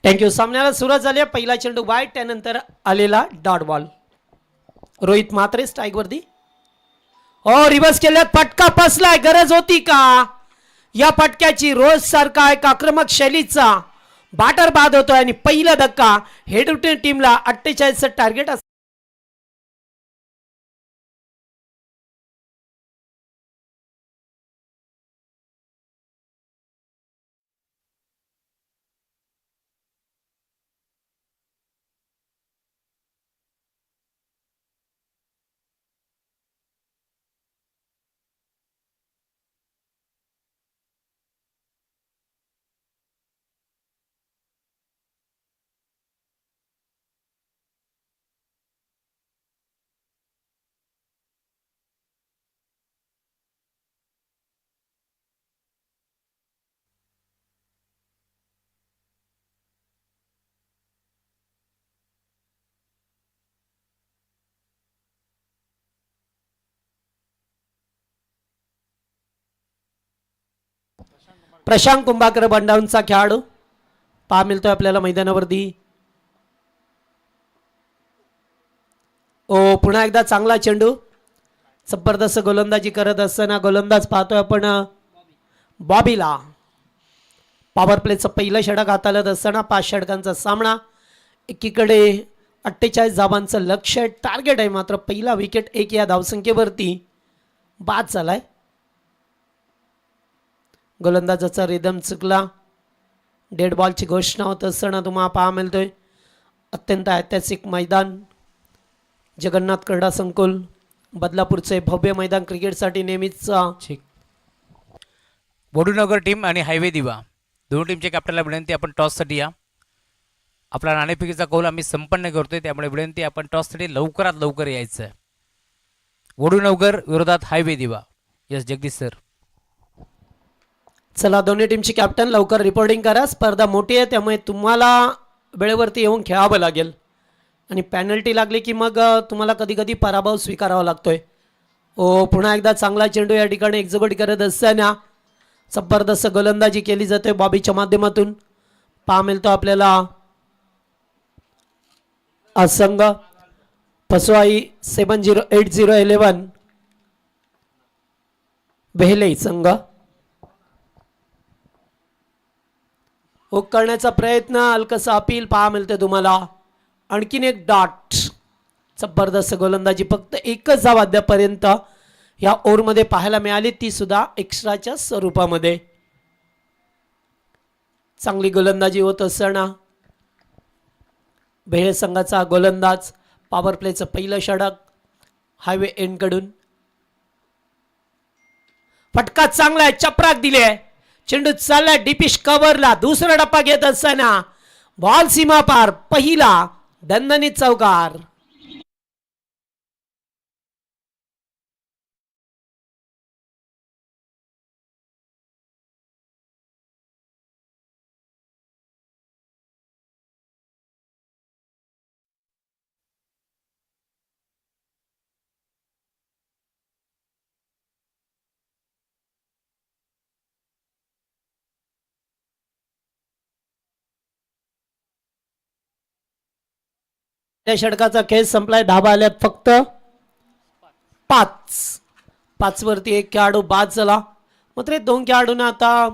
थँक्यू. सामन्याला सुरुवात झाली आहे. पहिला चेंडू वाईट त्यानंतर आलेला dot ball. Rohit Mhatre strike वरती. रिव्हर्स केल्यात फटका फसलाय. गरज होती का या फटक्याची? रोज सारखा एक आक्रमक शैलीचा बॅटर बाद होतोय आणि पहिला धक्का हेड टीमला 48 टार्गेट. प्रशांत कुंभाकर बंडाऊनचा खेळाडू पहा मिळतोय आपल्याला मैदानावरती. पुन्हा एकदा चांगला चेंडू. जबरदस्त गोलंदाजी करत असताना गोलंदाज पाहतोय आपण बॉबीला. पॉवर प्लेचं पहिलं षटक हाताळत असताना 5 षटकांचा सामना. एकीकडे 48 धावांचं लक्ष टार्गेट आहे. मात्र पहिला विकेट 1 या धावसंख्येवरती बाद झालाय. गोलंदाजाचा रिदम चुकला. डेड बॉलची घोषणा होत असताना तुम्हाला पाहा मिळतोय अत्यंत ऐतिहासिक मैदान जगन्नाथ क्रीडा संकुल बदलापूरचे भव्य मैदान क्रिकेटसाठी नेहमीच. बोडूनगर टीम आणि हायवे दिवा दोन टीमच्या कॅप्टनला विनंती आपण टॉससाठी या. आपला नाणेफेकीचा कौल आम्ही संपन्न करतोय त्यामुळे विनंती आपण टॉससाठी लवकरात लवकर यायचं आहे. बोडूनगर विरोधात हायवे दिवा. Yes Jagdish sir. चला दोन्ही टीमची कॅप्टन लवकर रिपोर्टिंग करा. स्पर्धा मोठी आहे त्यामुळे तुम्हाला वेळेवरती येऊन खेळावं लागेल आणि पॅनल्टी लागली की मग तुम्हाला कधी कधी पराभव स्वीकारावा लागतोय. पुन्हा एकदा चांगला चेंडू या ठिकाणी एक्झिक्यूट करत असताना जबरदस्त गोलंदाजी केली जाते बॉबीच्या माध्यमातून. पहा मिळतो आपल्याला संघ पसवाई 708011 बेहले संघ. हुक करण्याचा प्रयत्न हलकसा अपील पहा मिळते तुम्हाला. आणखीन एक डॉट. जबरदस्त गोलंदाजी. फक्त एकच धाव अद्यापर्यंत या ओव्हरमध्ये पाहायला मिळाली ती सुद्धा एक्स्ट्राच्या स्वरूपामध्ये. चांगली गोलंदाजी होत असताना बेहळे संघाचा गोलंदाज. पॉवर प्लेचं पहिलं षटक हायवे एंडकडून. फटका चांगला आहे. चपराक दिली आहे. चेंडू चालला डीपिश कव्हरला. दुसरा टप्पा घेत असताना बॉल सीमा पार. पहिला दणदणीत चौकार. त्या षटकाचा खेळ संपलाय. धाबा आल्यात फक्त 5. 5 वरती एक खेळाडू बाद झाला. मात्र 2 खेळाडूंना आता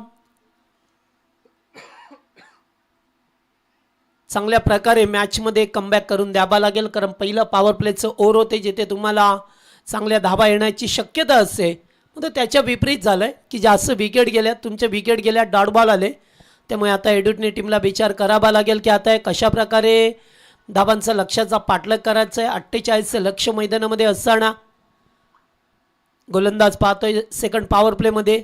चांगल्या प्रकारे मॅच मध्ये कमबॅक करून द्यावा लागेल, कारण पहिलं पॉवर प्लेचं ओव्हर होते जिथे तुम्हाला चांगल्या धाबा येण्याची शक्यता असते. तर त्याच्या विपरीत झालंय की जास्त विकेट गेल्या, तुमच्या विकेट गेल्या, डॉट बॉल आले. त्यामुळे आता एडुटने टीमला विचार करावा लागेल की आता कशा प्रकारे धाबांचा लक्ष्याचा पाठलाग करायचा आहे. 48चं लक्ष मैदानामध्ये असताना गोलंदाज पाहतोय सेकंड पॉवर प्ले मध्ये.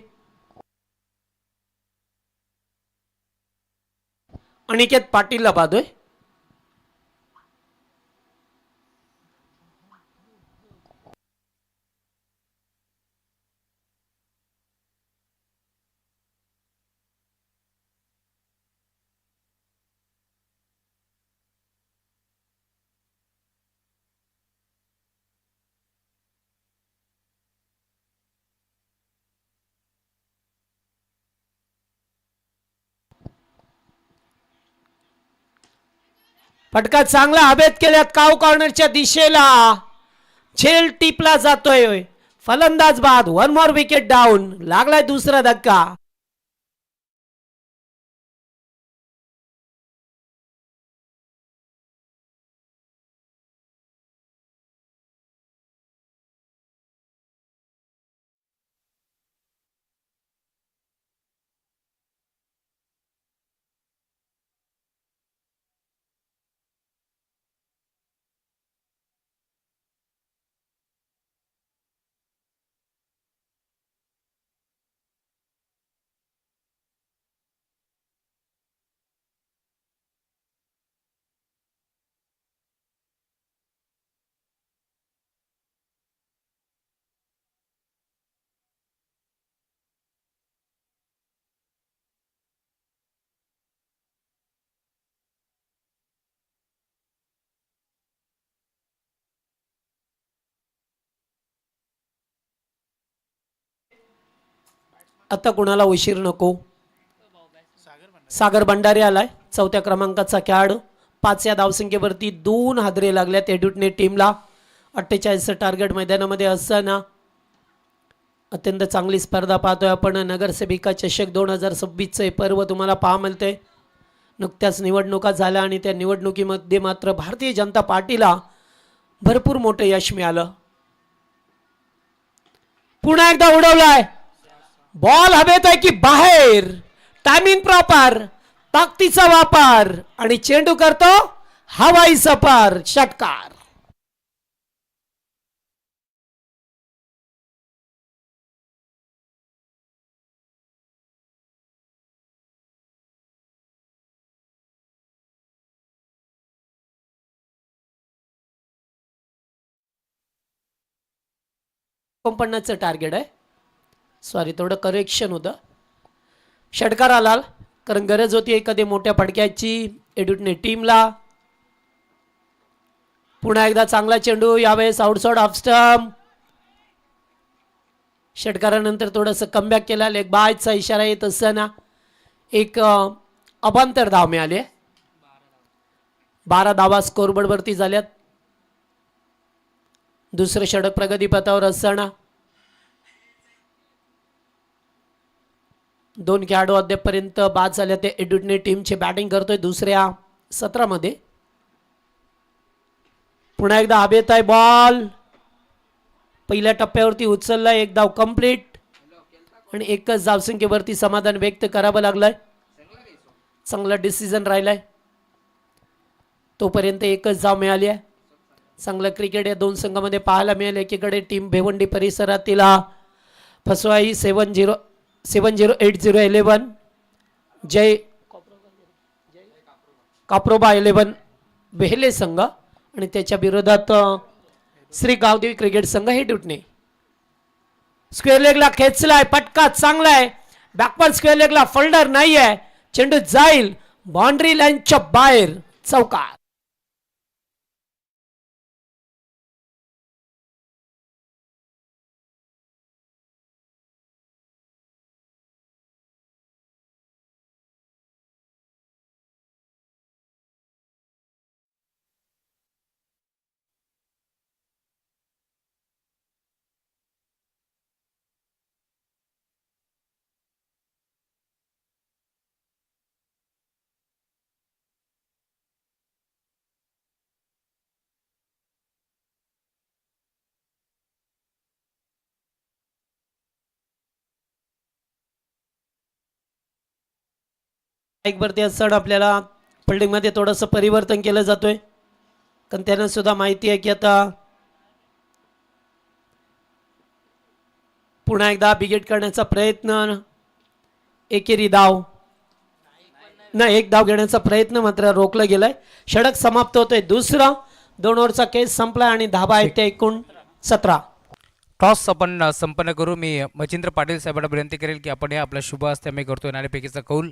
अनिकेत पाटीलला पाहतोय. फटका चांगला हवेत केल्यात काव कॉर्नरच्या दिशेला. झेल टिपला जातोय. फलंदाज बाद. 1 मोर विकेट डाऊन. लागलाय दुसरा धक्का. आता कुणाला उशीर नको. सागर भंडारी आलाय चौथ्या क्रमांकाचा खेळाडू. 5 या धावसंख्येवरती 2 हादरे लागल्यात एडुटने टीमला. 48चं टार्गेट मैदानामध्ये असताना अत्यंत चांगली स्पर्धा पाहतोय आपण. नगरसेविका चषक 2026चं पर्व तुम्हाला पाहा मिळते. नुकत्याच निवडणुका झाल्या आणि त्या निवडणुकीमध्ये मात्र भारतीय जनता पार्टीला भरपूर मोठं यश मिळालं. पुन्हा एकदा उडवलाय. बॉल हवेत आहे की बाहेर. Timing proper. ताकदीचा वापर आणि चेंडू करतो हवाई सफर. षटकार. चं टार्गेट आहे. सॉरी थोडं करेक्शन होतं. षटकार आला कारण गरज होती एखादी मोठ्या फटक्याची एडुटने टीमला. पुन्हा एकदा चांगला चेंडू, यावेळेस आउटसाइड ऑफ स्टंप. षटकारानंतर थोडंसं कमबॅक केला. लेग बायचा इशारा येत असताना एक अभांतर धाव मिळाले. 12 धावा स्कोरबोर्डवरती झाल्यात. दुसरं षटक प्रगतीपथावर असताना 2 खेळाडू अद्यापपर्यंत बाद झाले. ते एडुटने टीमची बॅटिंग करतोय दुसऱ्या सत्रामध्ये. पुन्हा एकदा हवेत आहे बॉल. पहिल्या टप्प्यावरती उचललाय. एक धाव कंप्लीट आणि एकच धावसंख्येवरती समाधान व्यक्त करावं लागलंय. चांगला डिसिजन राहिलाय. तोपर्यंत एकच धाव मिळाली आहे. चांगलं क्रिकेट या 2 संघामध्ये पाहायला मिळेल. एकीकडे टीम भिवंडी परिसरातील फसवाई 708011 जय काप्रोबा 11 बेहले संघ आणि त्याच्या विरोधात श्री गावदेवी क्रिकेट संघ हे डुटणे. स्क्वेअर लेगला खेचलाय. पटका चांगला आहे. बॅकवर्ड स्क्वेअर लेगला फोल्डर नाही आहे. चेंडू जाईल बाउंड्री लाईनच्या बाहेर. चौकार. एक वरती असताना आपल्याला फिल्डिंगमध्ये थोडंसं परिवर्तन केलं जातोय, कारण त्यांना सुद्धा माहिती आहे की आता पुन्हा एकदा बिगेट करण्याचा प्रयत्न, एकेरी धाव नाही, एक धाव घेण्याचा प्रयत्न मात्र रोखला गेलाय. षटक समाप्त होतोय. दुसरा 2 ओव्हरचा केस संपला आणि धाबा आहेत ते एकूण 17. टॉस आपण संपन्न करू. मी मच्छिंद्र पाटील साहेबांना विनंती करेल की आपण हे आपल्या शुभ हस्ते आम्ही करतोय नाणेफेकीचा कौल.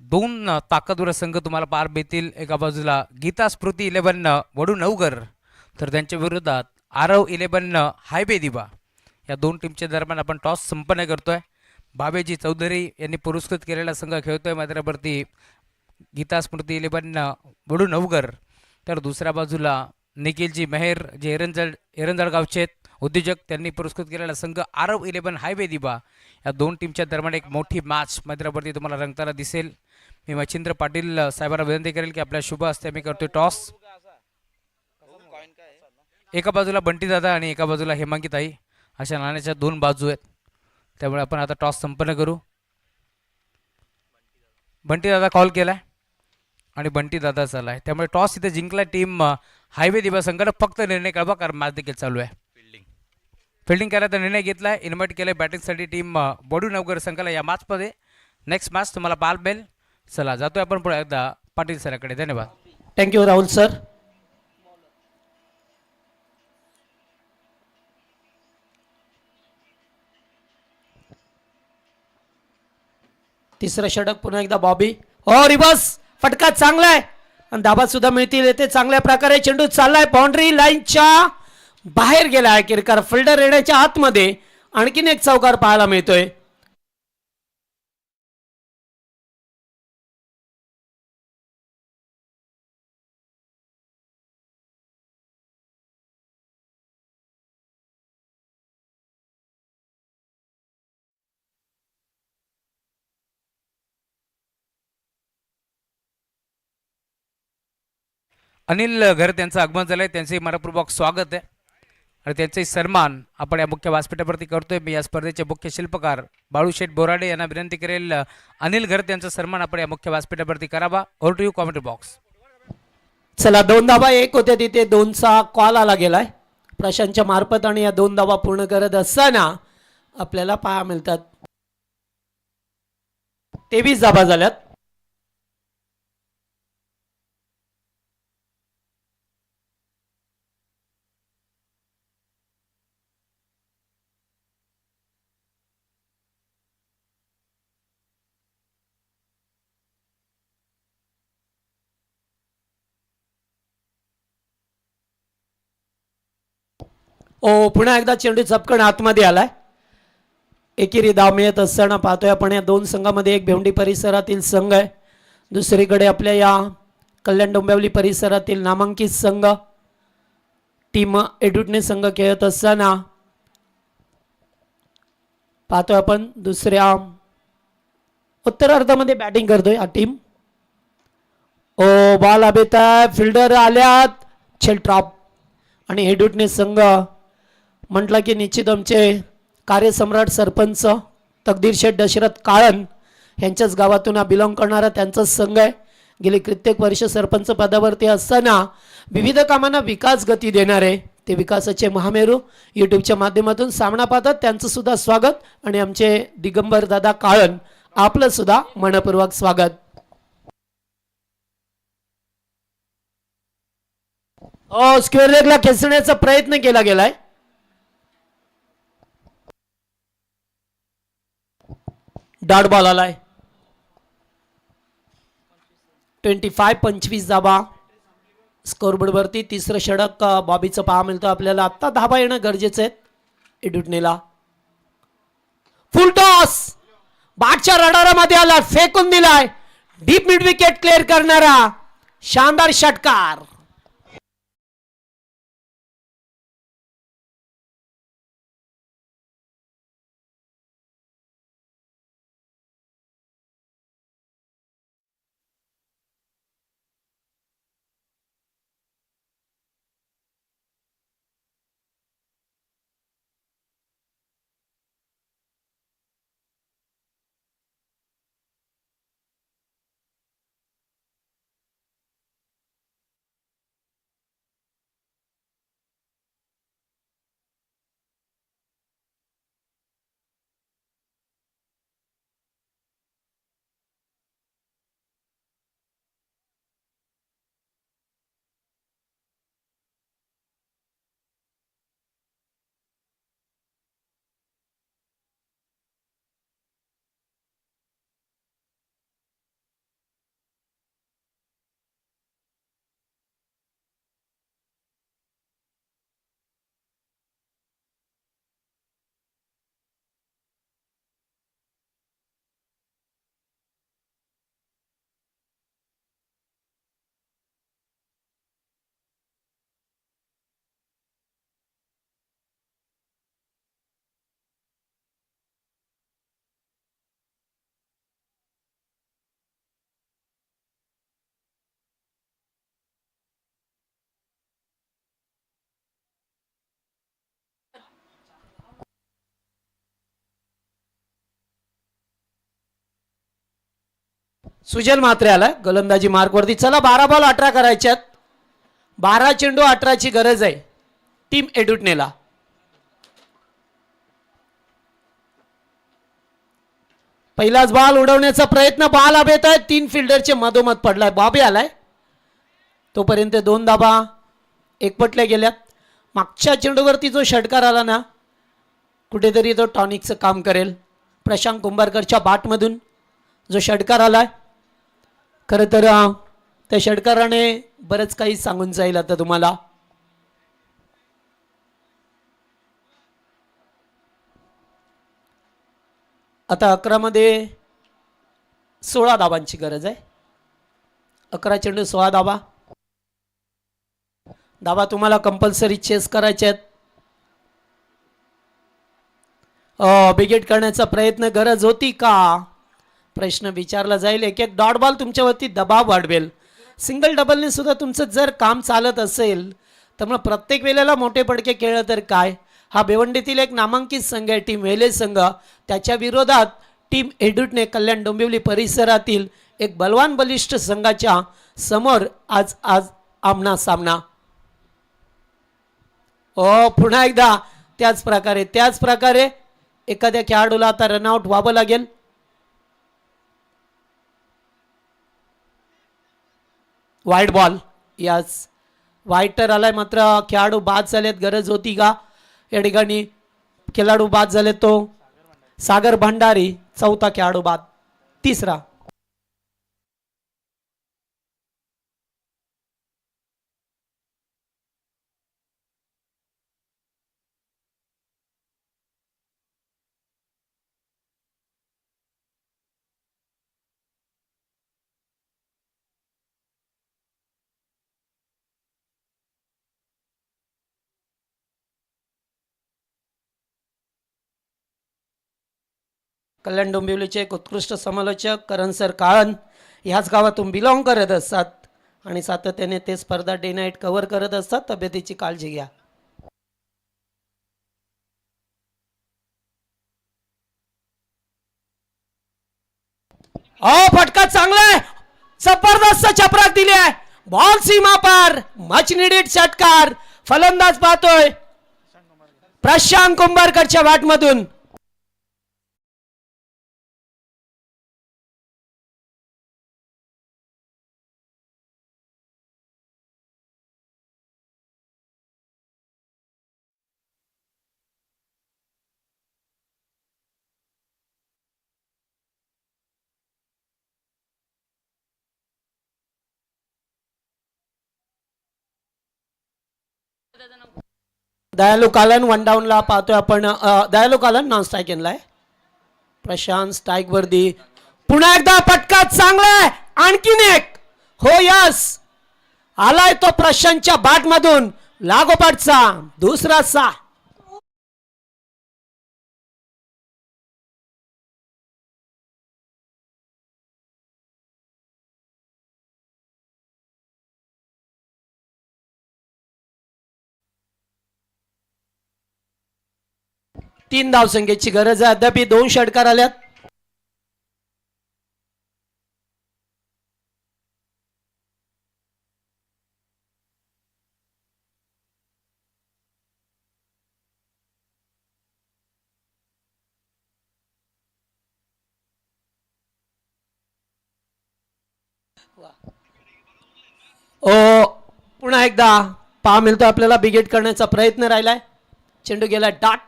दोन ताकदवर संघ तुम्हाला पार भेटतील. एका बाजूला गीता स्मृती 11 वडू नवगर, तर त्यांच्या विरोधात आरव 11 हायवे दिवा. या दोन टीमच्या दरम्यान आपण टॉस संपन्न करतोय. भावेजी चौधरी यांनी पुरस्कृत केलेला संघ खेळतोय मैदानावरती गीता स्मृती 11 वडू नवगर, तर दुसऱ्या बाजूला निखिलजी मेहर जे एरंजळ गावचे उद्योजक, त्यांनी पुरस्कृत केलेला संघ आरव 11 हायवे दिबा. या दोन टीमच्या दरम्यान एक मोठी मॅच मैदानावरती तुम्हाला रंगताना दिसेल. मी मच्छिंद्र पाटील साहेबांना विनंती करेल की आपल्या शुभ हस्ते आम्ही करतोय टॉस. एका बाजूला बंटीदादा आणि एका बाजूला हेमांगीताई, अशा नाण्याच्या दोन बाजू आहेत. त्यामुळे आपण आता टॉस संपन्न करू. बंटीदादा कॉल केलाय आणि बंटीदादा चालला आहे, त्यामुळे टॉस इथे जिंकला टीम हायवे दिवस संघानं. फक्त निर्णय कळवा कारण मॅच देखील चालू आहे. फिल्डिंग करायचा निर्णय घेतलाय, इन्व्हाइट केलंय बॅटिंगसाठी टीम बडू नवगर संघाला या मॅचमध्ये. नेक्स्ट मॅच तुम्हाला पाहायला मिळेल. चला जातोय आपण पुढे एकदा पाटील सरांकडे. धन्यवाद. Thank you Rahul sir. तिसरं षटक पुन्हा एकदा बॉबी. हो, रिवर्स फटका चांगला आहे आणि धाबा सुद्धा मिळतील येते. चांगल्या प्रकारे चेंडू चाललाय, बाउंड्री लाईनच्या बाहेर गेलाय. किरकार फिल्डर येण्याच्या आतमध्ये आणखीन एक चौकार पाहायला मिळतोय. अनिल घर त्यांचं आगमन झालंय, त्यांचे मनपूर्वक स्वागत आहे आणि त्यांचे सन्मान आपण या मुख्य व्यासपीठावरती करतोय. मी या स्पर्धेचे मुख्य शिल्पकार बाळूशेठ बोराडे यांना विनंती करेल अनिल घर त्यांचा सन्मान आपण या मुख्य व्यासपीठावरती करावा. Over to you commentary box. चला, 2 धाबा एक होत्या तिथे 2चा कॉल आला गेलाय प्रशांतच्या मार्फत आणि या 2 धाबा पूर्ण करत असताना आपल्याला पाहा मिळतात 23 धाबा झाल्यात. ओ, पुन्हा एकदा चेंडू चपकन आतमध्ये आलाय. एकेरी धाव मिळत असताना पाहतोय आपण या दोन संघामध्ये. एक भेवंडी परिसरातील संघ आहे, दुसरीकडे आपल्या या कल्याण डोंबिवली परिसरातील नामांकित संघ टीम एडुटने संघ खेळत असताना पाहतोय आपण दुसऱ्या उत्तरार्धामध्ये बॅटिंग करतोय हा टीम. ओ, बॉल अबेता फिल्डर आल्यात, छेल ट्रॉप आणि एडुटने संघ म्हटलं की निश्चित आमचे कार्यसम्राट सरपंच तकदीर शेठ दशरथ काळन यांच्याच गावातून हा बिलॉंग करणारा त्यांचाच संघ आहे. गेली कित्येक वर्ष सरपंच पदावरती असताना विविध कामांना विकास गती देणारे ते विकासाचे महामेरू यूट्यूबच्या माध्यमातून सामना पाहतात. त्यांचं सुद्धा स्वागत आणि आमचे दिगंबर दादा काळन आपलं सुद्धा मनपूर्वक स्वागत. स्क्वेअर लेगला खेचण्याचा प्रयत्न केला गेलाय. डॉट बॉल आलाय. 25 धाबा स्कोरबोर्ड वरती. तिसरं षटक बॉबीचं पहा मिळतं आपल्याला. आता धाबा येणं गरजेचं आहे एडुटनेला. फुल टॉस बाटच्या रडारामध्ये आला, फेकून दिलाय. डीप मिड विकेट क्लिअर करणारा शानदार षटकार. सुजल म्हात्रे आलाय गोलंदाजी मार्कवरती. चला 12 बॉल 18 करायच्यात. 12 चेंडू 18ची गरज आहे टीम एडुटनेला. पहिलाच बॉल उडवण्याचा प्रयत्न. बॉल आबेत आहे. 3 फिल्डरचे मधोमध पडलाय. बॉबी आलाय. तोपर्यंत 2 धाबा एकपटल्या गेल्यात. मागच्या चेंडूवरती जो षटकार आला ना कुठेतरी तो टॉनिकचं काम करेल. प्रशांत कुंभारकरच्या बाटमधून जो षटकार आलाय खरं तर त्या षटकाराने बरंच काही सांगून जाईल आता तुम्हाला. आता 11 मध्ये 16 धाबांची गरज आहे. 11 चेंडू 16 धाबा. धाबा तुम्हाला कंपल्सरी चेस करायचे आहेत. बिगेट करण्याचा प्रयत्न गरज होती का प्रश्न विचारला जाईल. एक एक डॉट बॉल तुमच्यावरती दबाव वाढवेल. सिंगल डबलने सुद्धा तुमचं जर काम चालत असेल तर मग प्रत्येक वेळेला मोठे पडके खेळलं तर काय. हा भिवंडीतील एक नामांकित संघ आहे टीम वेले संघ. त्याच्या विरोधात टीम एडुटने कल्याण डोंबिवली परिसरातील एक बलवान बलिष्ठ संघाच्या समोर आज आमना सामना. पुन्हा एकदा त्याच प्रकारे एखाद्या खेळाडूला आता रनआउट व्हावं लागेल. वाईट बॉल. यास वाईटर आलाय मात्र खेळाडू बाद झालेत. गरज होती का या ठिकाणी. खेळाडू बाद झाले तो सागर भंडारी. चौथा खेळाडू बाद. तिसरा कल्याण डोंबिवलीचे एक उत्कृष्ट समालोचक करण सर काळन ह्याच गावातून बिलॉंग करत असतात आणि सातत्याने ते स्पर्धा डे नाईट कव्हर करत असतात. तब्येतीची काळजी घ्या. फटका चांगला आहे. जबरदस्त चपराक दिली आहे. बॉल सीमा पार. मच निडेड षटकार. फलंदाज पाहतोय प्रशांत कुंभारकरच्या बॅटमधून. दयालू कालन वन डाऊनला पाहतोय आपण. दयालू कालन नॉन स्ट्राईक इनलाय. प्रशांत स्ट्राईक वरती. पुन्हा एकदा फटका चांगला आहे. आणखीन एक. हो यस आलाय तो प्रशांतच्या बॅट मधून. लागोपाठचा दुसरा सा. तीन धावसंख्येची गरज आहे. अद्याप 2 षटकार आल्यात. पुन्हा एकदा पहा मिळतो आपल्याला. बिगेट करण्याचा प्रयत्न राहिलाय. चेंडू गेला डाट.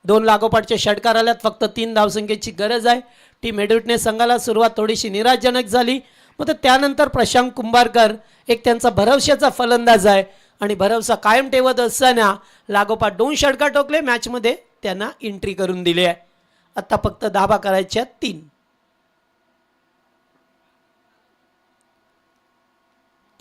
2 लागोपाठचे षटकार आल्यात. फक्त 3 धावसंख्येची गरज आहे. टीम एडुटने संघाला सुरुवात थोडीशी निराशजनक झाली. मग त्यानंतर प्रशांत कुंभारकर एक त्यांचा भरवशाचा फलंदाज आहे आणि भरवसा कायम ठेवत असताना लागोपाठ 2 षटकार ठोकले. मॅचमध्ये त्यांना एंट्री करून दिली आहे. आता फक्त धाबा करायच्या 3.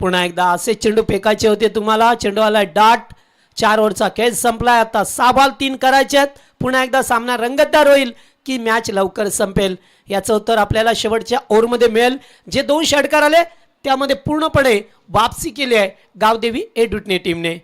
पुन्हा एकदा असे चेंडू फेकायचे होते तुम्हाला. चेंडू आलाय डाट. 4 ओव्हरचा खेळ संपलाय. आता 6 बॉल 3 करायचे आहेत. पुन्हा एकदा सामना रंगतदार होईल की मॅच लवकर संपेल याचं उत्तर आपल्याला शेवटच्या ओव्हरमध्ये मिळेल. जे 2 षटकार आले त्यामध्ये पूर्णपणे वापसी केली आहे गावदेवी एडुटने टीमने.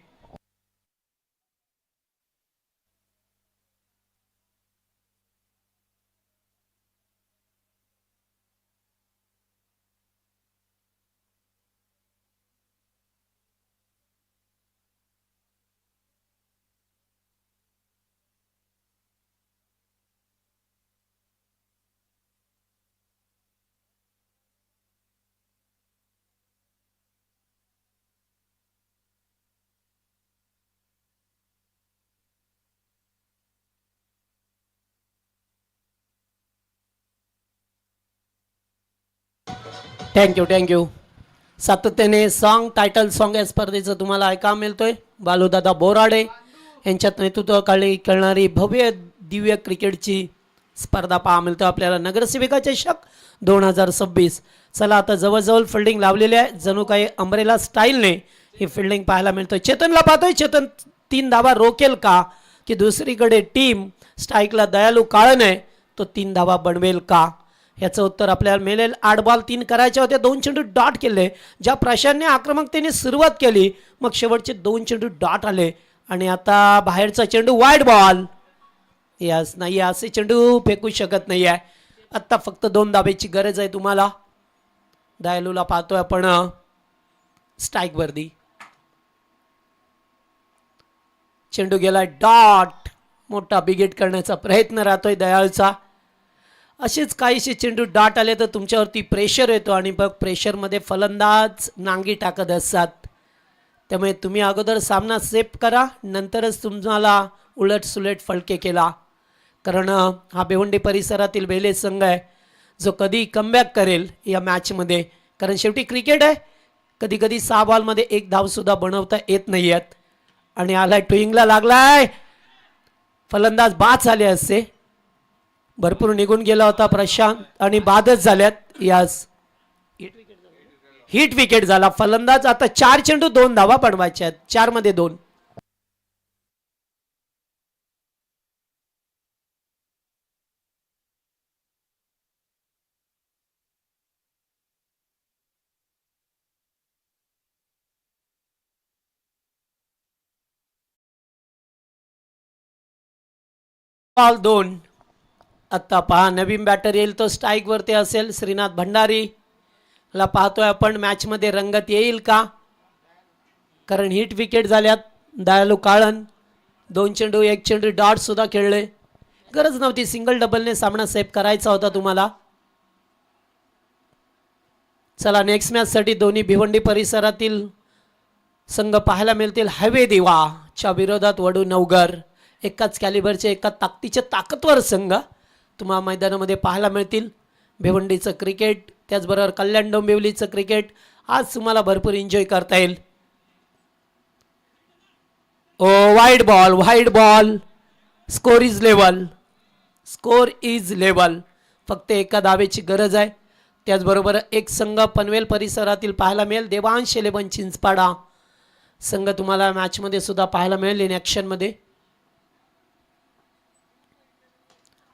थँक्यू सातत्याने सॉन्ग टायटल सॉन्ग या स्पर्धेचं तुम्हाला ऐकायला मिळतोय. बालूदादा बोराडे यांच्यात नेतृत्वाखाली खेळणारी भव्य दिव्य क्रिकेटची स्पर्धा पाहा मिळतो आपल्याला. नगरसेविका चषक 2026. चला आता जवळजवळ फिल्डिंग लावलेली आहे. जणू काही अंब्रेला स्टाईलने ही फिल्डिंग पाहायला मिळतोय. चेतनला पाहतोय. चेतन 3 धावा रोकेल का, की दुसरीकडे टीम स्ट्राईकला दयालू काळन आहे तो 3 धावा बनवेल का, याचं उत्तर आपल्याला मिळेल. 8 बॉल 3 करायचे होते. 2 चेंडू डॉट केले. ज्या प्रशांतने आक्रमकतेने सुरुवात केली मग शेवटचे 2 चेंडू डॉट आले आणि आता बाहेरचा चेंडू वाईड बॉल. यस नाही असे चेंडू फेकू शकत नाही आहे. आत्ता फक्त 2 धाब्याची गरज आहे तुम्हाला. दयालूला पाहतोय आपण स्ट्राईक वरती. चेंडू गेला डॉट. मोठा बिगेट करण्याचा प्रयत्न राहतोय दयाळचा. असेच काहीसे चेंडू डॉट आले तर तुमच्यावरती प्रेशर येतो आणि मग प्रेशरमध्ये फलंदाज नांगी टाकत असतात. त्यामुळे तुम्ही अगोदर सामना सेफ करा, नंतरच तुम्हाला उलट सुलट फलके केला. कारण हा भिवंडी परिसरातील बेले संघ आहे जो कधी कमबॅक करेल या मॅचमध्ये. कारण शेवटी क्रिकेट आहे. कधी कधी 6 बॉलमध्ये 1 धावसुद्धा बनवता येत नाही आहेत. आणि आलाय टुईंगला लागलाय. फलंदाज बाद झाले असते. भरपूर निघून गेला होता प्रशांत आणि बादच झाल्यात. यास हिट विकेट झाला. फलंदाज आता 4 चेंडू 2 धावा बनवायच्या आहेत. 4 मध्ये 2. बॉल 2. आता पहा नवीन बॅटर येईल तो स्ट्राईक वरती असेल. श्रीनाथ भंडारी ला पाहतोय आपण. मॅच मध्ये रंगत येईल का, कारण हिट विकेट झाल्यात. दयालू काळन 2 चेंडू 1 चेंडू डॉट सुद्धा खेळले. गरज नव्हती. सिंगल डबलने सामना सेफ करायचा होता तुम्हाला. चला नेक्स्ट मॅच साठी दोन्ही भिवंडी परिसरातील संघ पाहायला मिळतील. हायवे दिवाच्या विरोधात वडू नवघर. एकाच कॅलिबरचे एका ताकदीचे ताकदवर संघ तुम्हाला मैदानामध्ये पाहायला मिळतील. भिवंडीचं क्रिकेट त्याचबरोबर कल्याण डोंबिवलीचं क्रिकेट आज तुम्हाला भरपूर एन्जॉय करता येईल. ओ wide ball. Score is level. फक्त एका धावेची गरज आहे. त्याचबरोबर एक संघ पनवेल परिसरातील पाहायला मिळेल. देवांश 11 चिंचपाडा संघ तुम्हाला मॅचमध्ये सुद्धा पाहायला मिळेल इन ॲक्शनमध्ये.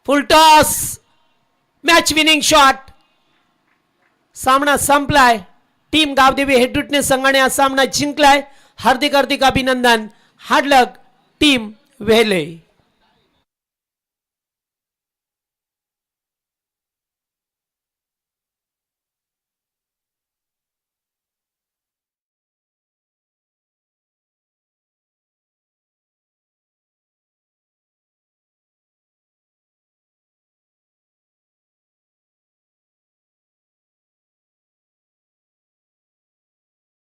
Full toss. Match winning shot. सामना संपलाय. टीम गावदेवी हेडरूटने संघाने हा सामना जिंकलाय. हार्दिक अभिनंदन. हार्ड लक टीम वेले.